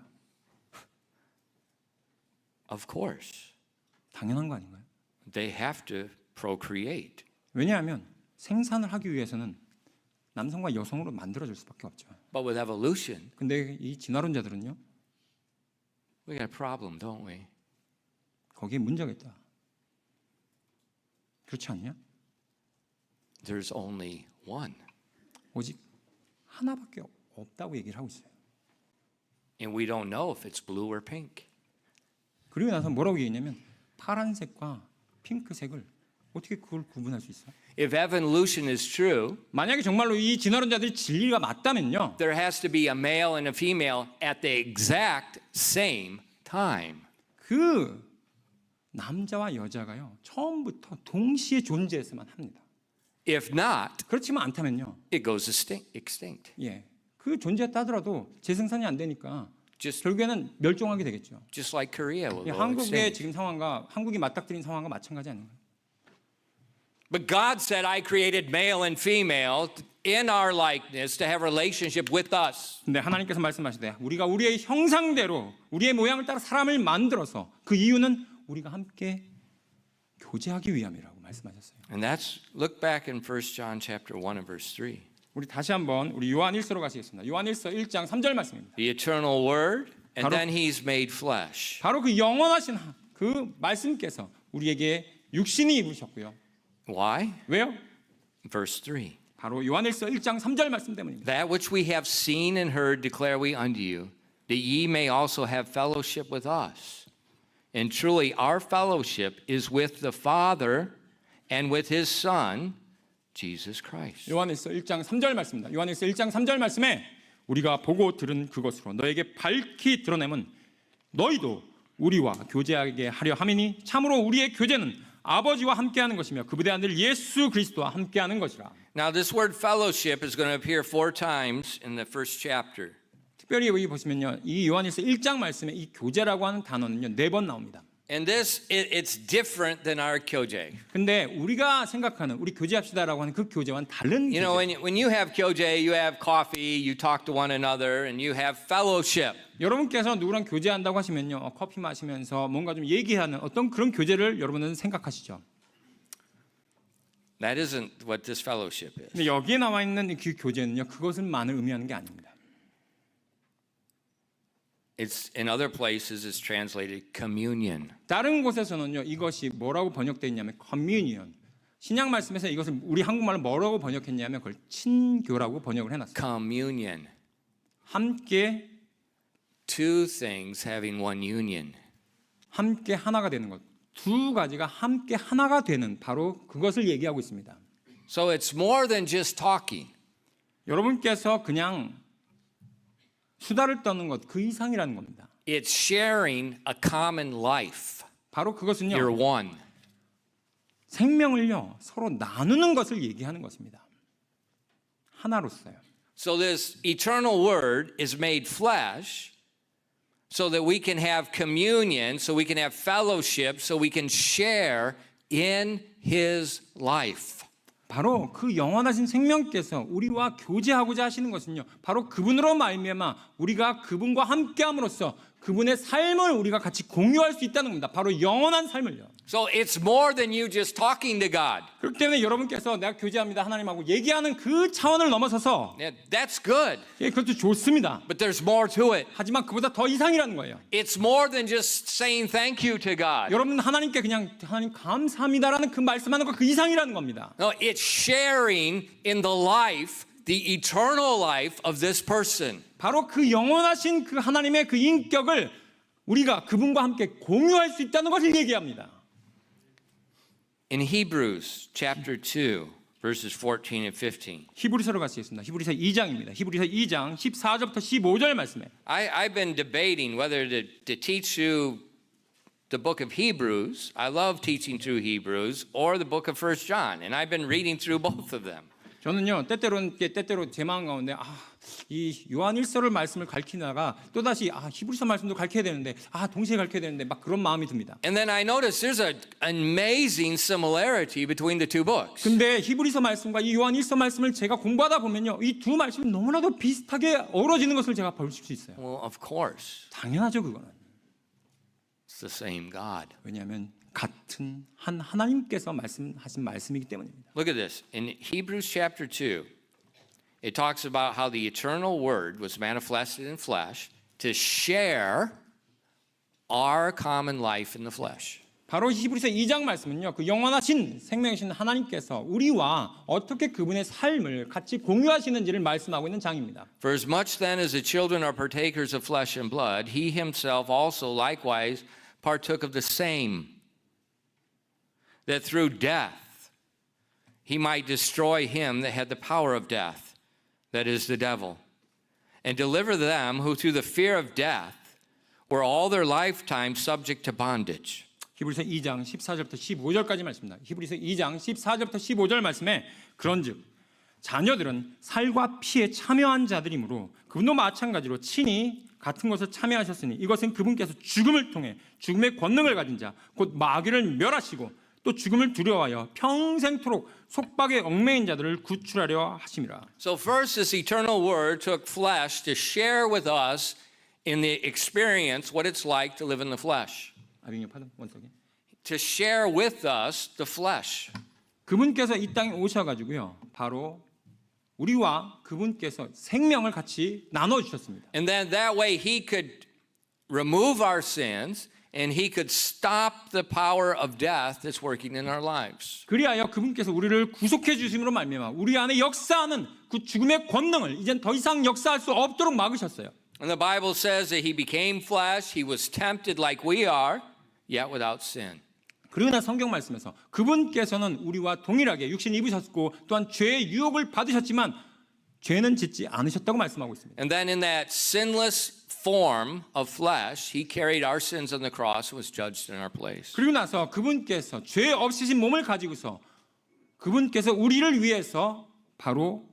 Of course. 당연한 거 아닌가요? They have to procreate. 왜냐하면 생산을 하기 위해서는 남성과 여성으로 만들어질 수밖에 없죠. But with evolution, 근데 이 진화론자들은요, we got a problem, don't we? 거기에 문제가 있다. 그렇지 않냐? There's only one. 오직 하나밖에 없다고 얘기를 하고 있어요. And we don't know if it's blue or pink. 그리고 나서 뭐라고 얘기했냐면 파란색과 핑크색을 어떻게 그걸 구분할 수 있어요? If evolution is true, 만약에 정말로 이 진화론자들이 진리가 맞다면요, there has to be a male and a female at the exact same time. 그 남자와 여자가요 처음부터 동시에 존재했어만 합니다. If not, 그렇지만 않다면요, it goes extinct. 예, 그 존재했다 하더라도 재생산이 안 되니까 Just 결국에는 멸종하게 되겠죠. like Korea will 예, go 한국의 extinct. 지금 상황과 한국이 맞닥뜨린 상황과 마찬가지 아닌가요? But God said, I created male and female in our likeness to have relationship with us. 근데 하나님께서 말씀하시되 우리가 우리의 형상대로 우리의 모양을 따라 사람을 만들어서 그 이유는 우리가 함께 교제하기 위함이라고 말씀하셨어요. And that's, look back in 1 John chapter 1 and verse 3. 우리 다시 한번 우리 요한 1서로 가시겠습니다. 요한 1서 1장 3절 말씀입니다. The eternal word, and 바로- then he's made flesh. 바로 그 영원하신 그 말씀께서 우리에게 육신이 입으셨고요. Why? 왜요? Verse 3. 바로 요한 1서 1장 3절 말씀 때문입니다. That which we have seen and heard declare we unto you, that ye may also have fellowship with us. And truly our fellowship is with the Father and with his Son, Jesus Christ. 요한 1서 1장 3절 말씀입니다. 요한 1서 1장 3절 말씀에 우리가 보고 들은 그것으로 너에게 밝히 드러내면 너희도 우리와 교제하게 하려 함이니 참으로 우리의 교제는 아버지와 함께하는 것이며 그분의 아들 예수 그리스도와 함께하는 것이라. Now this word fellowship is going to appear 4 times in the first chapter. 특별히 여기 보시면요, 이 요한일서 1장 말씀에 이 교제라고 하는 단어는요 4번 나옵니다. And this, it's different than our 교제. 근데 우리가 생각하는 우리 교제합시다라고 하는 그 교제와는 다른 You know, 교제. when you have 교제, you have coffee, you talk to one another, and you have fellowship. 여러분께서 누구랑 교제한다고 하시면요, 커피 마시면서 뭔가 좀 얘기하는 어떤 그런 교제를 여러분은 생각하시죠. That isn't what this fellowship is. 근데 여기에 나와 있는 그 교제는요, 그것을만을 의미하는 게 아닙니다. It's in other places it's translated communion. 다른 곳에서는요, 이것이 뭐라고 번역되어 있냐면 communion. 신약 말씀에서 이것을 우리 한국말로 뭐라고 번역했냐면 그걸 친교라고 번역을 해놨어요. Communion. 함께 Two things having one union. 함께 하나가 되는 것. 두 가지가 함께 하나가 되는 바로 그것을 얘기하고 있습니다. So it's more than just talking. 여러분께서 그냥 수다를 떠는 것 그 이상이라는 겁니다. It's sharing a common life. 바로 그것은요. You're one. 생명을요. 서로 나누는 것을 얘기하는 것입니다. 하나로서요. So this eternal word is made flesh so that we can have communion, so we can have fellowship, so we can share in his life. 바로 그 영원하신 생명께서 우리와 교제하고자 하시는 것은요. 바로 그분으로 말미암아 우리가 그분과 함께함으로써 그분의 삶을 우리가 같이 공유할 수 있다는 겁니다. 바로 영원한 삶을요. So it's more than you just talking to God. 그렇기 때문에 여러분께서 내가 교제합니다 하나님하고 얘기하는 그 차원을 넘어서서 Yeah, that's good, 예, 그것도 좋습니다. but there's more to it. 하지만 그보다 더 이상이라는 거예요. It's more than just saying thank you to God. 여러분 하나님께 그냥 하나님 감사합니다라는 그 말씀하는 것 그 이상이라는 겁니다. No, it's sharing in the life, the eternal life of this person. 바로 그 영원하신 그 하나님의 그 인격을 우리가 그분과 함께 공유할 수 있다는 것을 얘기합니다. In Hebrews chapter 2, verses 14 and 15. 히브리서로 가시겠습니다. 히브리서 2장입니다. 히브리서 2장 14절부터 15절 말씀에 I've been debating whether to teach you the book of Hebrews. I love teaching through Hebrews or the book of 1 John, and I've been reading through both of them. 저는요 때때로 제 마음 가운데 이 요한일서를 말씀을 가르치다가 또 다시 히브리서 말씀도 가르쳐야 되는데 동시에 가르쳐야 되는데 막 그런 마음이 듭니다. And then I noticed there's an amazing similarity between the two books. 근데 히브리서 말씀과 이 요한일서 말씀을 제가 공부하다 보면요 이 두 말씀이 너무나도 비슷하게 어우러지는 것을 제가 볼 수 있어요. Well, of course, 당연하죠 그거는. it's the same God. 왜냐하면 같은 한 하나님께서 말씀하신 말씀이기 때문입니다. Look at this. In Hebrews chapter 2, it talks about how the eternal word was manifested in flesh to share our common life in the flesh. 바로 히브리서 2장 말씀은요. 그 영원하신 생명이신 하나님께서 우리와 어떻게 그분의 삶을 같이 공유하시는지를 말씀하고 있는 장입니다. For as much then as the children are partakers of flesh and blood, he himself also likewise partook of the same, that through death he might destroy him that had the power of death, that is the devil, and deliver them who through the fear of death were all their lifetime subject to bondage. 히브리서 2장 14절부터 15절까지 말씀입니다. 히브리서 2장 14절부터 15절 말씀에 그런즉 자녀들은 살과 피에 참여한 자들이므로 그분도 마찬가지로 친히 같은 것을 참여하셨으니 이것은 그분께서 죽음을 통해 죽음의 권능을 가진 자 곧 마귀를 멸하시고 또 죽음을 두려워하여 평생토록 속박에 얽매인 자들을 구출하려 하심이라. So first this eternal word took flesh to share with us in the experience what it's like to live in the flesh. 아빙요 파동 원석이. To share with us the flesh. 그분께서 이 땅에 오셔가지고요. 바로 우리와 그분께서 생명을 같이 나눠 주셨습니다. And then that way he could remove our sins and he could stop the power of death that's working in our lives. 그리하여 그분께서 우리를 구속해 주심으로 말미암아 우리 안에 역사하는 그 죽음의 권능을 이젠 더 이상 역사할 수 없도록 막으셨어요. And the Bible says that he became flesh, he was tempted like we are, yet without sin. 그러나 성경 말씀에서 그분께서는 우리와 동일하게 육신 입으셨고 또한 죄의 유혹을 받으셨지만 죄는 짓지 않으셨다고 말씀하고 있습니다. And then in that sinless form of flesh, he carried our sins on the cross and was judged in our place. 그리고 나서 그분께서 죄 없으신 몸을 가지고서 그분께서 우리를 위해서 바로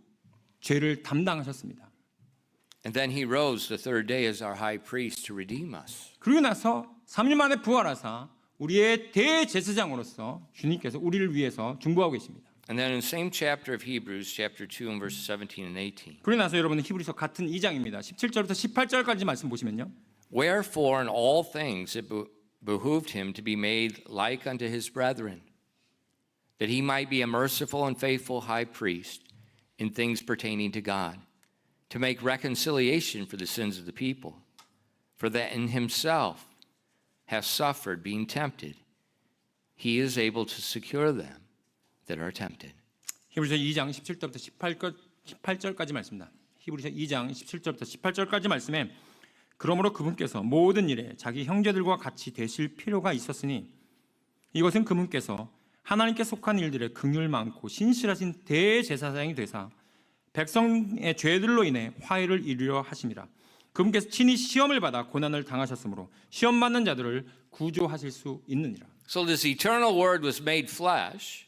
죄를 담당하셨습니다. And then he rose the third day as our high priest to redeem us. 그리고 나서 3일 만에 부활하사 우리의 대제사장으로서 주님께서 우리를 위해서 중보하고 계십니다. And then in the same chapter of Hebrews, chapter 2 and verses 17 and 18. 그리고 나서 여러분은 히브리서 같은 2장입니다. 17절부터 18절까지 말씀 보시면요. Wherefore in all things it behooved him to be made like unto his brethren, that he might be a merciful and faithful high priest in things pertaining to God, to make reconciliation for the sins of the people, for that in himself hath suffered being tempted, he is able to secure them that are tempted. 히브리서 2장 17절부터 18절까지 말씀입니다. 히브리서 2장 17절부터 18절까지 말씀에 그러므로 그분께서 모든 일에 자기 형제들과 같이 되실 필요가 있었으니 이것은 그분께서 하나님께 속한 일들에 긍휼 많고 신실하신 대제사장이 되사 백성의 죄들로 인해 화해를 이루려 하심이라. 그분께서 친히 시험을 받아 고난을 당하셨으므로 시험 받는 자들을 구조하실 수 있느니라. So this eternal word was made flesh.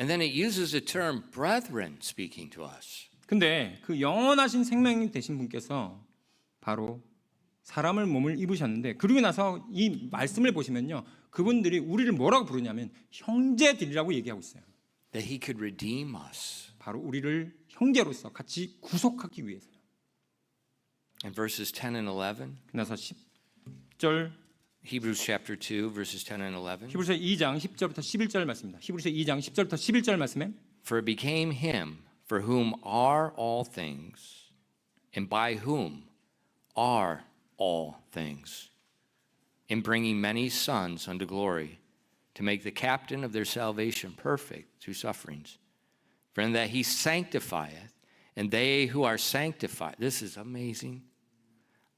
And then it uses the term brethren speaking to us. 근데 그 영원하신 생명이 되신 분께서 바로 사람을 몸을 입으셨는데 그러고 나서 이 말씀을 보시면요. 그분들이 우리를 뭐라고 부르냐면 형제들이라고 얘기하고 있어요. That he could redeem us. 바로 우리를 형제로서 같이 구속하기 위해서요. In verses 10 and 11, 그래서 10절 Hebrews chapter 2, verses 10 and 11. 히브리서 2장 10절부터 11절 말씀입니다. 히브리서 2장 10절부터 11절 말씀에 For it became him for whom are all things, and by whom are all things, in bringing many sons unto glory, to make the captain of their salvation perfect through sufferings. For in that he sanctifieth, and they who are sanctified, this is amazing,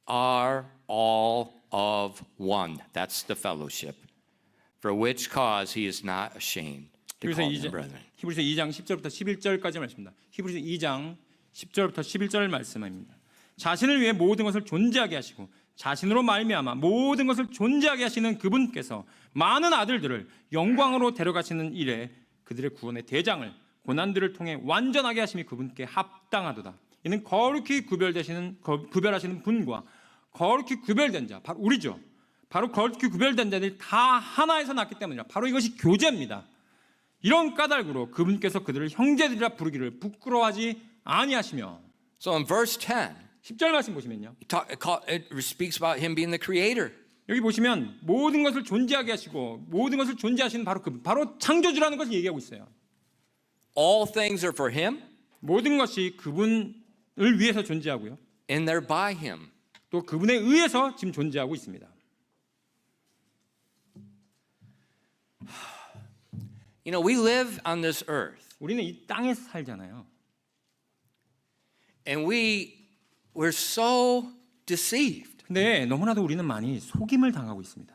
are all of one. That's the fellowship. For which cause he is not ashamed to call them brethren. 히브리서 2장 10절부터 11절까지 말씀입니다. 히브리서 2장 10절부터 11절 말씀입니다. 자신을 위해 모든 것을 존재하게 하시고 자신으로 말미암아 모든 것을 존재하게 하시는 그분께서 많은 아들들을 영광으로 데려가시는 일에 그들의 구원의 대장을 고난들을 통해 완전하게 하심이 그분께 합당하도다. 이는 거룩히 구별하시는 분과 거룩히 구별된 자, 바로 우리죠. 바로 거룩히 구별된 자들이 다 하나에서 났기 때문이라. 바로 이것이 교제입니다. 이런 까닭으로 그분께서 그들을 형제들이라 부르기를 부끄러워하지 아니하시며. So in verse 10, 10절 말씀 보시면요. it speaks about him being the creator. 여기 보시면 모든 것을 존재하게 하시고 모든 것을 존재하시는 바로 그분, 바로 창조주라는 것을 얘기하고 있어요. All things are for him, 모든 것이 그분을 위해서 존재하고요. and they're by him. 또 그분에 의해서 지금 존재하고 있습니다. You know, we live on this earth, 우리는 이 땅에서 살잖아요. and we're so deceived. 근데 너무나도 우리는 많이 속임을 당하고 있습니다.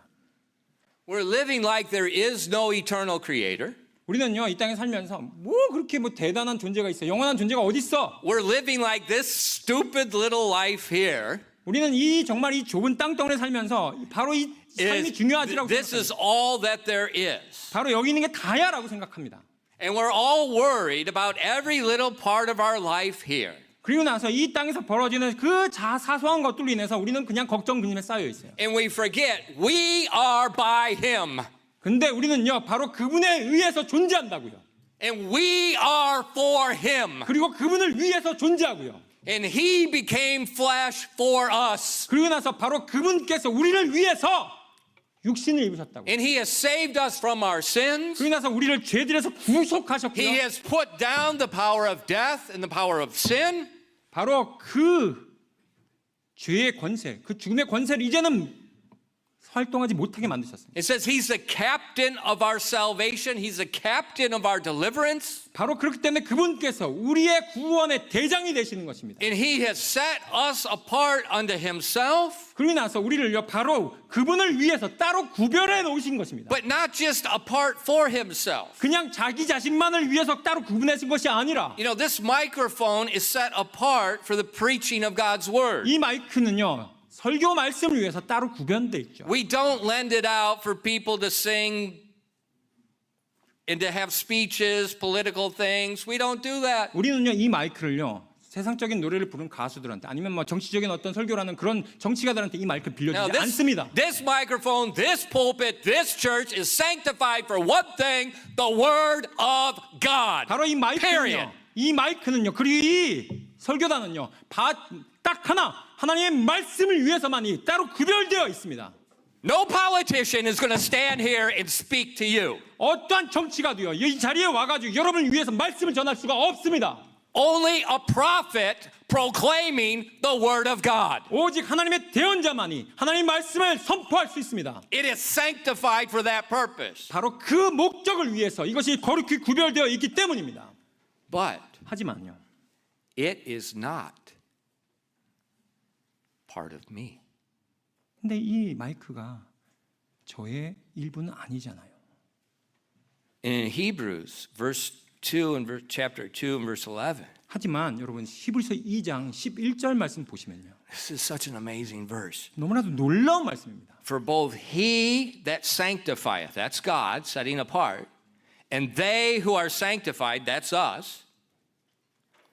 We're living like there is no eternal creator. 우리는요 이 땅에 살면서 뭐 그렇게 뭐 대단한 존재가 있어, 영원한 존재가 어디 있어? We're living like this stupid little life here. 우리는 이 정말 이 좁은 땅덩어리에 살면서 바로 이 삶이 중요하지라고 This is 생각합니다. all that there is. 바로 여기 있는 게 다야라고 생각합니다. And we're all worried about every little part of our life here. 그리고 나서 이 땅에서 벌어지는 그 사소한 것들로 인해서 우리는 그냥 걱정 근심에 쌓여 있어요. And we forget we are by him. 근데 우리는요 바로 그분에 의해서 존재한다고요. And we are for him. 그리고 그분을 위해서 존재하고요. And he became flesh for us. 그리고 나서 바로 그분께서 우리를 위해서 육신을 입으셨다고. And he has saved us from our sins. 그리고 나서 우리를 죄들에서 구속하셨고요. He has put down the power of death and the power of sin. 바로 그 죄의 권세, 그 죽음의 권세를 이제는 활동하지 못하게 만드셨습니다. It says he's the captain of our salvation. He's the captain of our deliverance. 바로 그렇기 때문에 그분께서 우리의 구원의 대장이 되시는 것입니다. And he has set us apart unto himself. 그러고 나서 우리를요 바로 그분을 위해서 따로 구별해 놓으신 것입니다. But not just apart for himself. 그냥 자기 자신만을 위해서 따로 구분하신 것이 아니라 You know, this microphone is set apart for the preaching of God's word. 이 마이크는요 설교 말씀을 위해서 따로 구별돼 있죠. We don't lend it out for people to sing and to have speeches, political things. We don't do that. 우리는요 이 마이크를요 세상적인 노래를 부르는 가수들한테 아니면 뭐 정치적인 어떤 설교라는 그런 정치가들한테 이 마이크를 Now, 빌려주지 않습니다. this microphone, this pulpit, this church is sanctified for one thing, the word of God. 바로 이 Period. 마이크는요 그리고 이 설교단은요 딱 하나님의 말씀을 위해서만이 따로 구별되어 있습니다. No politician is going to stand here and speak to you. 어떠한 정치가도요 이 자리에 와가지고 여러분을 위해서 말씀을 전할 수가 없습니다. Only a prophet proclaiming the word of God. 오직 하나님의 대언자만이 하나님의 말씀을 선포할 수 있습니다. It is sanctified for that purpose. 바로 그 목적을 위해서 이것이 거룩히 구별되어 있기 때문입니다. But 하지만요 it is not part of me. 근데 이 마이크가 저의 일부는 아니잖아요. In Hebrews verse 2 and chapter 2 and verse 11. 하지만 여러분 히브리서 2장 11절 말씀 보시면요. This is such an amazing verse. 너무나도 놀라운 말씀입니다. For both he that sanctifieth, that's God setting apart, and they who are sanctified, that's us,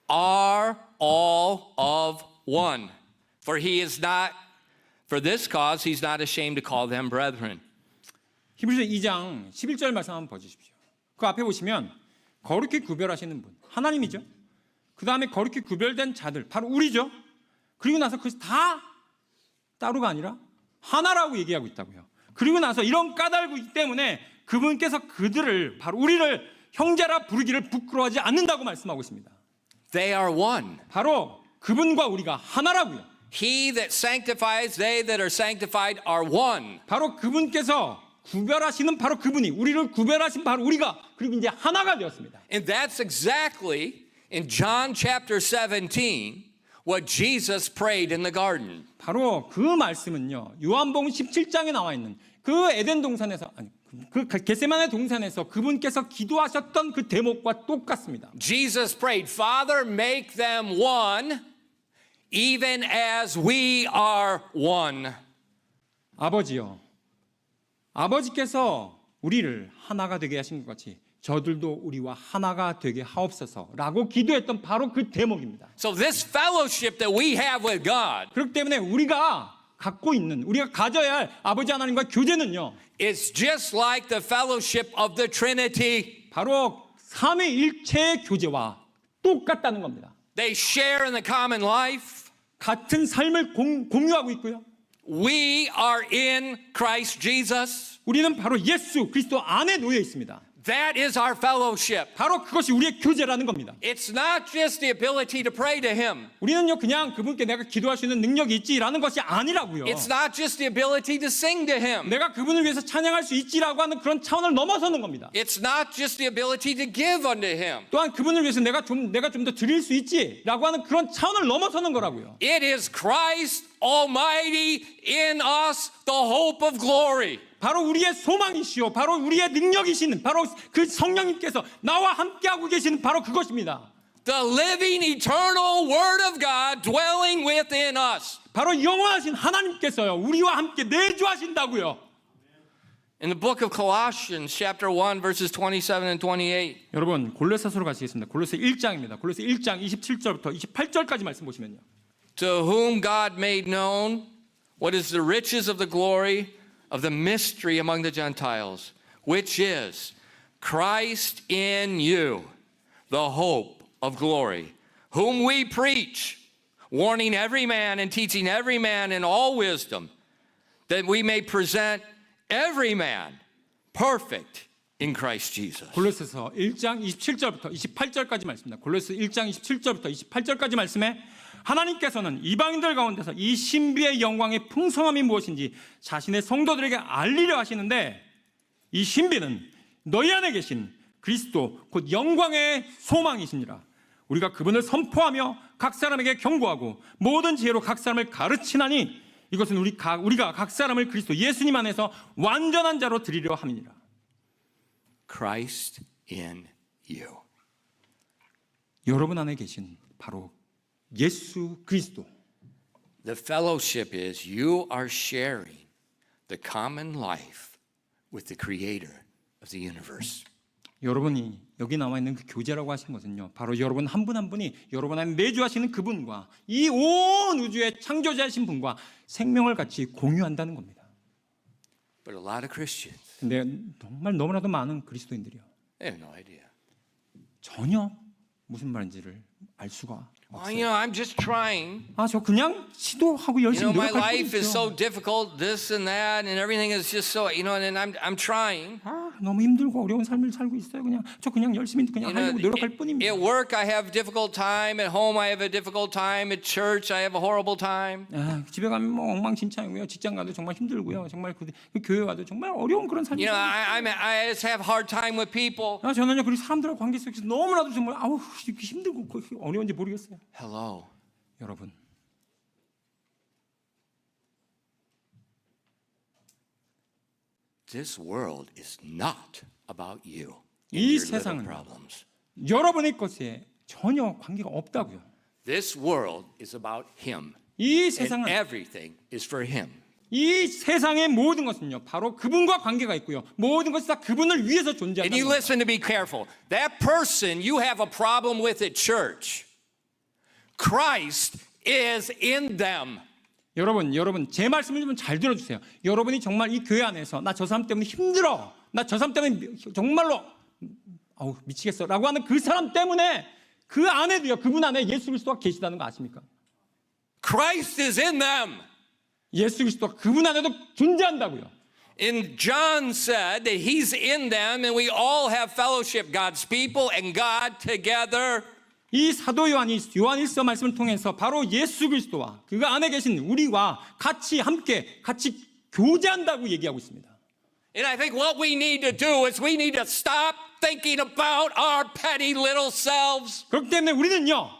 are all of one. For he is not, for this cause he's not ashamed to call them brethren. 히브리서 2장 11절 말씀 한번 봐주십시오. 그 앞에 보시면 거룩히 구별하시는 분 하나님이죠. 그 다음에 거룩히 구별된 자들 바로 우리죠. 그리고 나서 그것이 다 따로가 아니라 하나라고 얘기하고 있다고요. 그리고 나서 이런 까닭이기 때문에 그분께서 그들을 바로 우리를 형제라 부르기를 부끄러워하지 않는다고 말씀하고 있습니다. They are one. 바로 그분과 우리가 하나라고요. He that sanctifies, they that are sanctified are one. 바로 그분께서 구별하시는 바로 그분이 우리를 구별하신 바로 우리가 그리고 이제 하나가 되었습니다. And that's exactly in John chapter 17 what Jesus prayed in the garden. 바로 그 말씀은요. 요한복음 17장에 나와 있는 그 에덴 동산에서 아니 그 겟세마네 동산에서 그분께서 기도하셨던 그 대목과 똑같습니다. Jesus prayed, Father, make them one, even as we are one. 아버지요. 아버지께서 우리를 하나가 되게 하신 것 같이 저들도 우리와 하나가 되게 하옵소서라고 기도했던 바로 그 대목입니다. So this fellowship that we have with God 그렇기 때문에 우리가 갖고 있는 우리가 가져야 할 아버지 하나님과 교제는요. is just like the fellowship of the Trinity. 바로 삼위일체의 교제와 똑같다는 겁니다. They share in the common life. 같은 삶을 공유하고 있고요. We are in Christ Jesus. 우리는 바로 예수 그리스도 안에 놓여 있습니다. That is our fellowship. 바로 그것이 우리의 교제라는 겁니다. It's not just the ability to pray to Him. 우리는요 그냥 그분께 내가 기도할 수 있는 능력이 있지라는 것이 아니라고요. It's not just the ability to sing to Him. 내가 그분을 위해서 찬양할 수 있지라고 하는 그런 차원을 넘어서는 겁니다. It's not just the ability to give unto Him. 또한 그분을 위해서 내가 좀 더 드릴 수 있지라고 하는 그런 차원을 넘어서는 거라고요. It is Christ Almighty in us, the hope of glory. 바로 우리의 소망이시오. 바로 우리의 능력이신 바로 그 성령님께서 나와 함께하고 계시는 바로 그것입니다. The living eternal word of God dwelling within us. 바로 영원하신 하나님께서요. 우리와 함께 내주하신다고요. In the book of Colossians chapter 1 verses 27 and 28. 여러분 골로새서로 가시겠습니다. 골로새 1장입니다. 골로새 1장 27절부터 28절까지 말씀 보시면요. To whom God made known what is the riches of the glory of the mystery among the Gentiles, which is Christ in you, the hope of glory, whom we preach, warning every man and teaching every man in all wisdom, that we may present every man perfect in Christ Jesus. 골로새서 1장 27절부터 28절까지 말씀입니다. 골로새 1장 27절부터 28절까지 말씀에 하나님께서는 이방인들 가운데서 이 신비의 영광의 풍성함이 무엇인지 자신의 성도들에게 알리려 하시는데 이 신비는 너희 안에 계신 그리스도 곧 영광의 소망이시니라. 우리가 그분을 선포하며 각 사람에게 경고하고 모든 지혜로 각 사람을 가르치나니 이것은 우리가 각 사람을 그리스도 예수님 안에서 완전한 자로 드리려 함이니라. Christ in you. 여러분 안에 계신 바로 예수 그리스도. The fellowship is you are sharing the common life with the creator of the universe. 여러분이 여기 나와 있는 그 교제라고 하신 것은요. 바로 여러분 한 분 한 분이 여러분 안에 내주하시는 그분과 이 온 우주의 창조자이신 분과 생명을 같이 공유한다는 겁니다. But a lot of Christians, 근데 정말 너무나도 많은 그리스도인들이요. they have no idea. 전혀 무슨 말인지를 알 수가 You know, I'm just trying. 저 그냥 시도하고 You 열심히 know, my 노력할 life is so 뿐이죠. difficult, this and that, and everything is just so, and I'm trying. 너무 힘들고 어려운 삶을 살고 있어요. 저 그냥 열심히 그냥 You know, 하려고 노력할 뿐입니다. at work I have a difficult time, at home I have a difficult time, at church I have a horrible time. 집에 가면 뭐 엉망진창이고요. 직장 가도 정말 힘들고요. 정말 그 교회 와도 정말 어려운 그런 삶이. You know, I just have a hard time with people. 저는요 그리고 사람들과 관계 속에서 너무나도 정말 이렇게 힘들고 어려운지 모르겠어요. Hello. 여러분, this world is not about you and 이 your little 세상은 problems. 여러분의 것에 전혀 관계가 없다고요. This world is about him. 이 And 세상은 everything is for him. 이 세상의 모든 것은요 바로 그분과 관계가 있고요. 모든 것이 다 그분을 위해서 And 존재한다는 you 겁니다. listen to me careful. That person you have a problem with at church, Christ is in them. 여러분 제 말씀을 좀 잘 들어주세요. 여러분이 정말 이 교회 안에서 나 저 사람 때문에 힘들어, 나 저 사람 때문에 정말로 미치겠어라고 하는 그 사람 때문에 그 안에도요 그분 안에 예수 그리스도가 계시다는 거 아십니까? Christ is in them. 예수 그리스도가 그분 안에도 존재한다고요. And John said that he's in them and we all have fellowship, God's people and God together. 이 사도 요한이 요한일서 말씀을 통해서 바로 예수 그리스도와 그 안에 계신 우리와 같이 함께 같이 교제한다고 얘기하고 있습니다. And I think what we need to do is we need to stop thinking about our petty little selves. 그렇기 때문에 우리는요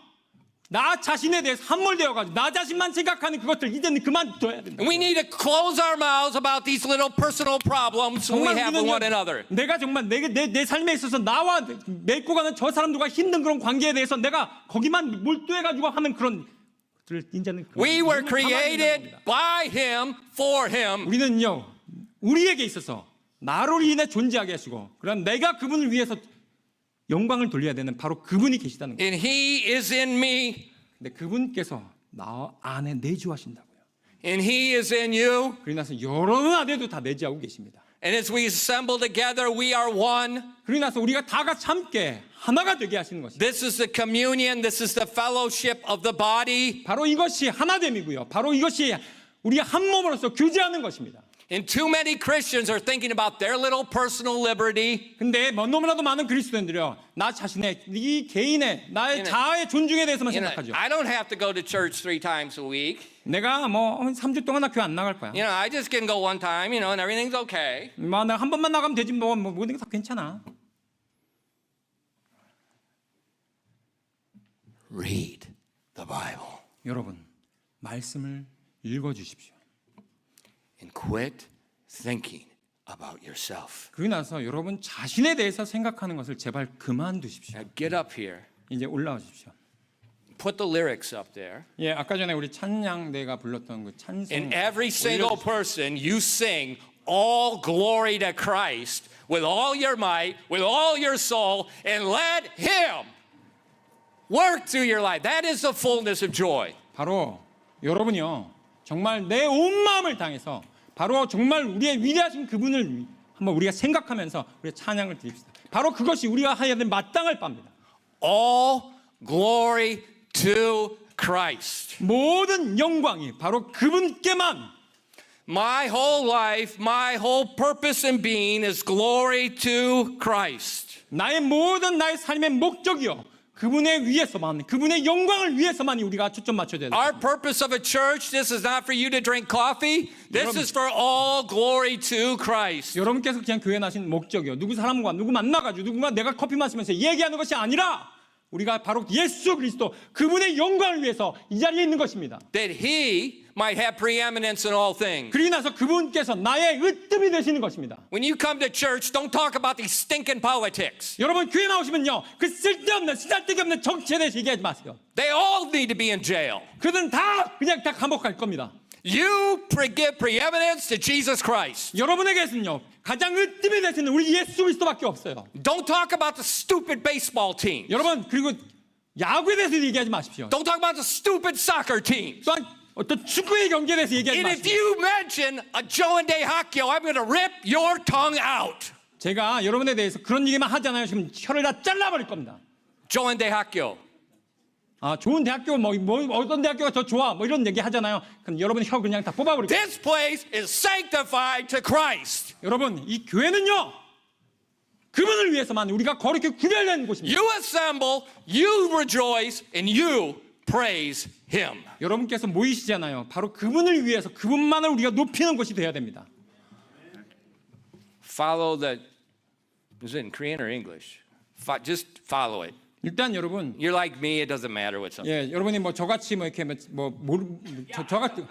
나 자신에 대해서 함몰되어가지고 나 자신만 생각하는 그것들 이제는 그만둬야 된다. And we need to close our mouths about these little personal problems we have with one another. 내가 정말 내 삶에 있어서 나와 맺고 가는 저 사람들과 힘든 그런 관계에 대해서 내가 거기만 몰두해가지고 하는 그런 것들을 이제는 We were 가만히 created 있는 겁니다. by him, for him. 우리는요 우리에게 있어서 나로 인해 존재하게 하시고 그럼 내가 그분을 위해서 영광을 돌려야 되는 바로 그분이 계시다는 거예요. And he is in me. 근데 그분께서 나 안에 내주하신다고요. And he is in you. 그러고 나서 여러분 안에도 다 내주하고 계십니다. And as we assemble together, we are one. 그러고 나서 우리가 다 같이 함께 하나가 되게 하시는 것입니다. This is the communion. This is the fellowship of the body. 바로 이것이 하나됨이고요. 바로 이것이 우리가 한 몸으로서 교제하는 것입니다. And too many Christians are thinking about their little personal liberty. 근데 너무나도 많은 그리스도인들이요. 나 자신의 이 개인의 나의 자아의 존중에 대해서만 You know, 생각하죠. I don't have to go to church 3 times a week. 내가 뭐 3주 동안 나 교회 안 나갈 거야. You know, I just can go one time, you know, and everything's okay. 뭐 내가 한 번만 나가면 되지 뭐 모든 게 다 괜찮아. Read the Bible 여러분 말씀을 읽어 주십시오. and quit thinking about yourself. 그러고 나서 여러분 자신에 대해서 생각하는 것을 제발 그만두십시오. Now get up here. 이제 올라와 주십시오. Put the lyrics up there. 예, 아까 전에 우리 찬양대가 불렀던 그 찬송. And every single person you sing all glory to Christ with all your might, with all your soul, and let him work through your life. That is the fullness of joy. 바로 여러분이요. 정말 내 온 마음을 당해서 바로 정말 우리의 위대하신 그분을 한번 우리가 생각하면서 우리가 찬양을 드립시다. 바로 그것이 우리가 해야 될 마땅할 바입니다. All glory to Christ. 모든 영광이 바로 그분께만. My whole life, my whole purpose in being is glory to Christ. 나의 삶의 목적이요. 그분의 위해서만, 그분의 영광을 위해서만이 우리가 초점 맞춰야 돼요. Our purpose of a church, this is not for you to drink coffee. This is for all glory to Christ. 여러분께서 그냥 교회 나신 목적이요. 누구 사람과 누구 만나가지고 누군가 내가 커피 마시면서 얘기하는 것이 아니라 우리가 바로 예수 그리스도 그분의 영광을 위해서 이 자리에 있는 것입니다. That he might have preeminence in all things. 그리고 나서 그분께서 나의 으뜸이 되시는 것입니다. When you come to church, don't talk about these stinking politics. 여러분 교회 나오시면요. 그 쓸데없는 쓰잘데기 없는 정치에 대해서 얘기하지 마세요. They all need to be in jail. 그들은 다 그냥 다 감옥 갈 겁니다. You give preeminence to Jesus Christ. 여러분에게는요. 가장 으뜸이 되시는 우리 예수 그리스도밖에 없어요. Don't talk about the stupid baseball team. 여러분 그리고 야구에 대해서 얘기하지 마십시오. Don't talk about the stupid soccer teams. 또한 어떤 축구의 경기에 대해서 얘기하지 And if 마십시오. you mention a Joe and Hakio, I'm going to rip your tongue out. 제가 여러분에 대해서 그런 얘기만 하잖아요. 지금 혀를 다 잘라버릴 겁니다. Joe and Hakio. 아 좋은 대학교 뭐 어떤 대학교가 더 좋아 뭐 이런 얘기 하잖아요. 그럼 여러분 혀 그냥 다 뽑아버릴 거예요. This place is sanctified to Christ. 여러분 이 교회는요 그분을 위해서만 우리가 거룩히 구별된 곳입니다. You assemble, you rejoice, and you praise Him. 여러분께서 모이시잖아요. 바로 그분을 위해서 그분만을 우리가 높이는 곳이 되어야 됩니다. Follow the. Is it in Korean or English? Just follow it. 일단 여러분, You're like me. It doesn't matter what's up. 예, 여러분이 뭐 저같이 뭐 이렇게 저같이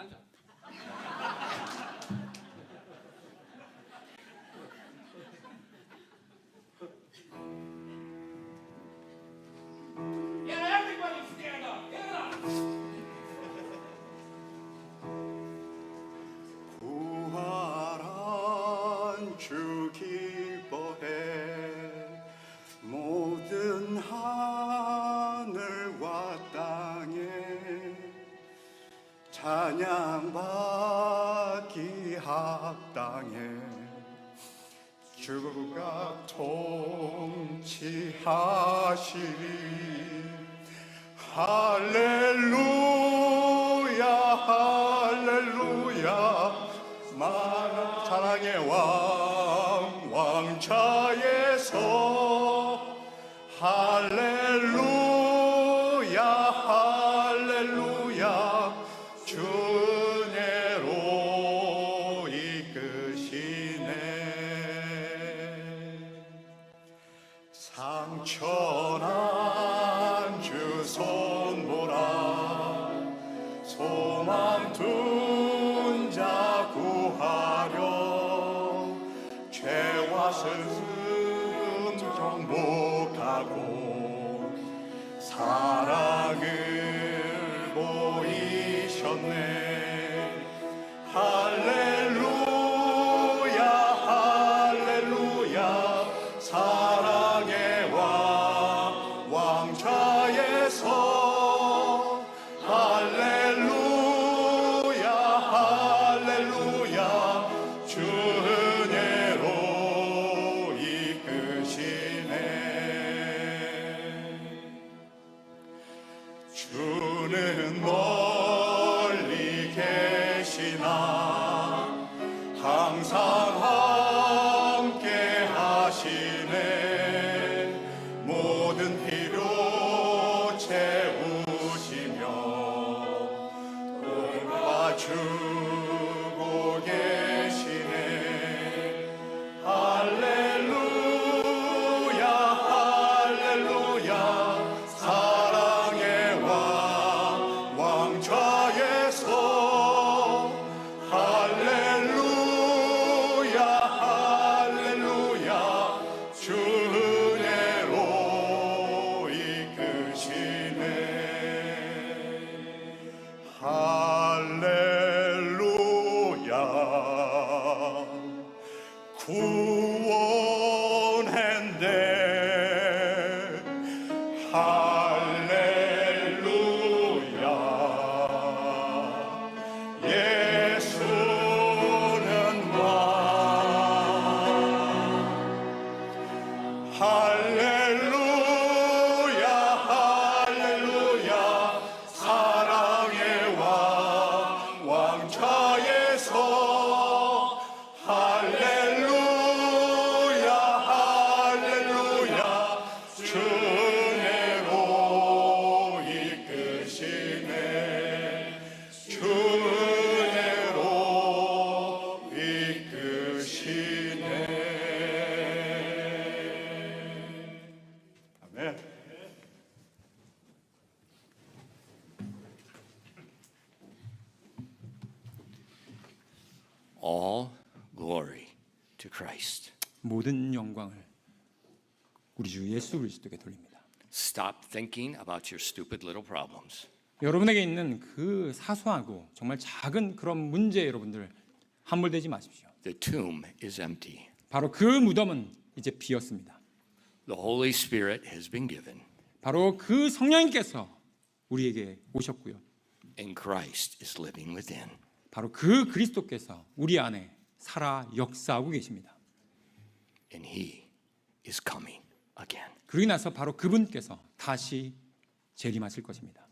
찬양받기 합당해 주가 통치하시리. 할렐루야 할렐루야 만왕 사랑의 왕 왕좌에서 할렐루야 할렐루야 주 은혜로 이끄시네. 상처난 주 손보라 소망 둔 자 구하려 죄와 슬픔 정복하고 사랑을 보이셨네. 할렐루야 할렐루야 사랑의 왕 왕좌에서 할렐루야 할렐루야 주 은혜로 이끄시네. 주는 멀리 계시나 항상 함께 하시네. 모든 필요 채우시며 도와주고 계시네. 할렐루야 할렐루야 사랑의 왕 왕좌에서 할렐루야 할렐루야 주 은혜로 이끄시네. 할렐루야 구원했네. 할렐루야 예수는 왕. 할렐루야 할렐루야 사랑의 왕 왕좌에서 할렐루야 할렐루야 주 은혜로 이끄시네. 주 은혜로 이끄시네. 아멘. All glory to Christ. 모든 영광을 우리 주 예수 그리스도께 돌립니다. Stop thinking about your stupid little problems. 여러분에게 있는 그 사소하고 정말 작은 그런 문제 여러분들 함몰되지 마십시오. The tomb is empty. 바로 그 무덤은 이제 비었습니다. The Holy Spirit has been given, 바로 그 성령님께서 우리에게 오셨고요. and Christ is living within. 바로 그 그리스도께서 우리 안에 살아 역사하고 계십니다. And He is coming again. 그러고 나서 바로 그분께서 다시 재림하실 것입니다.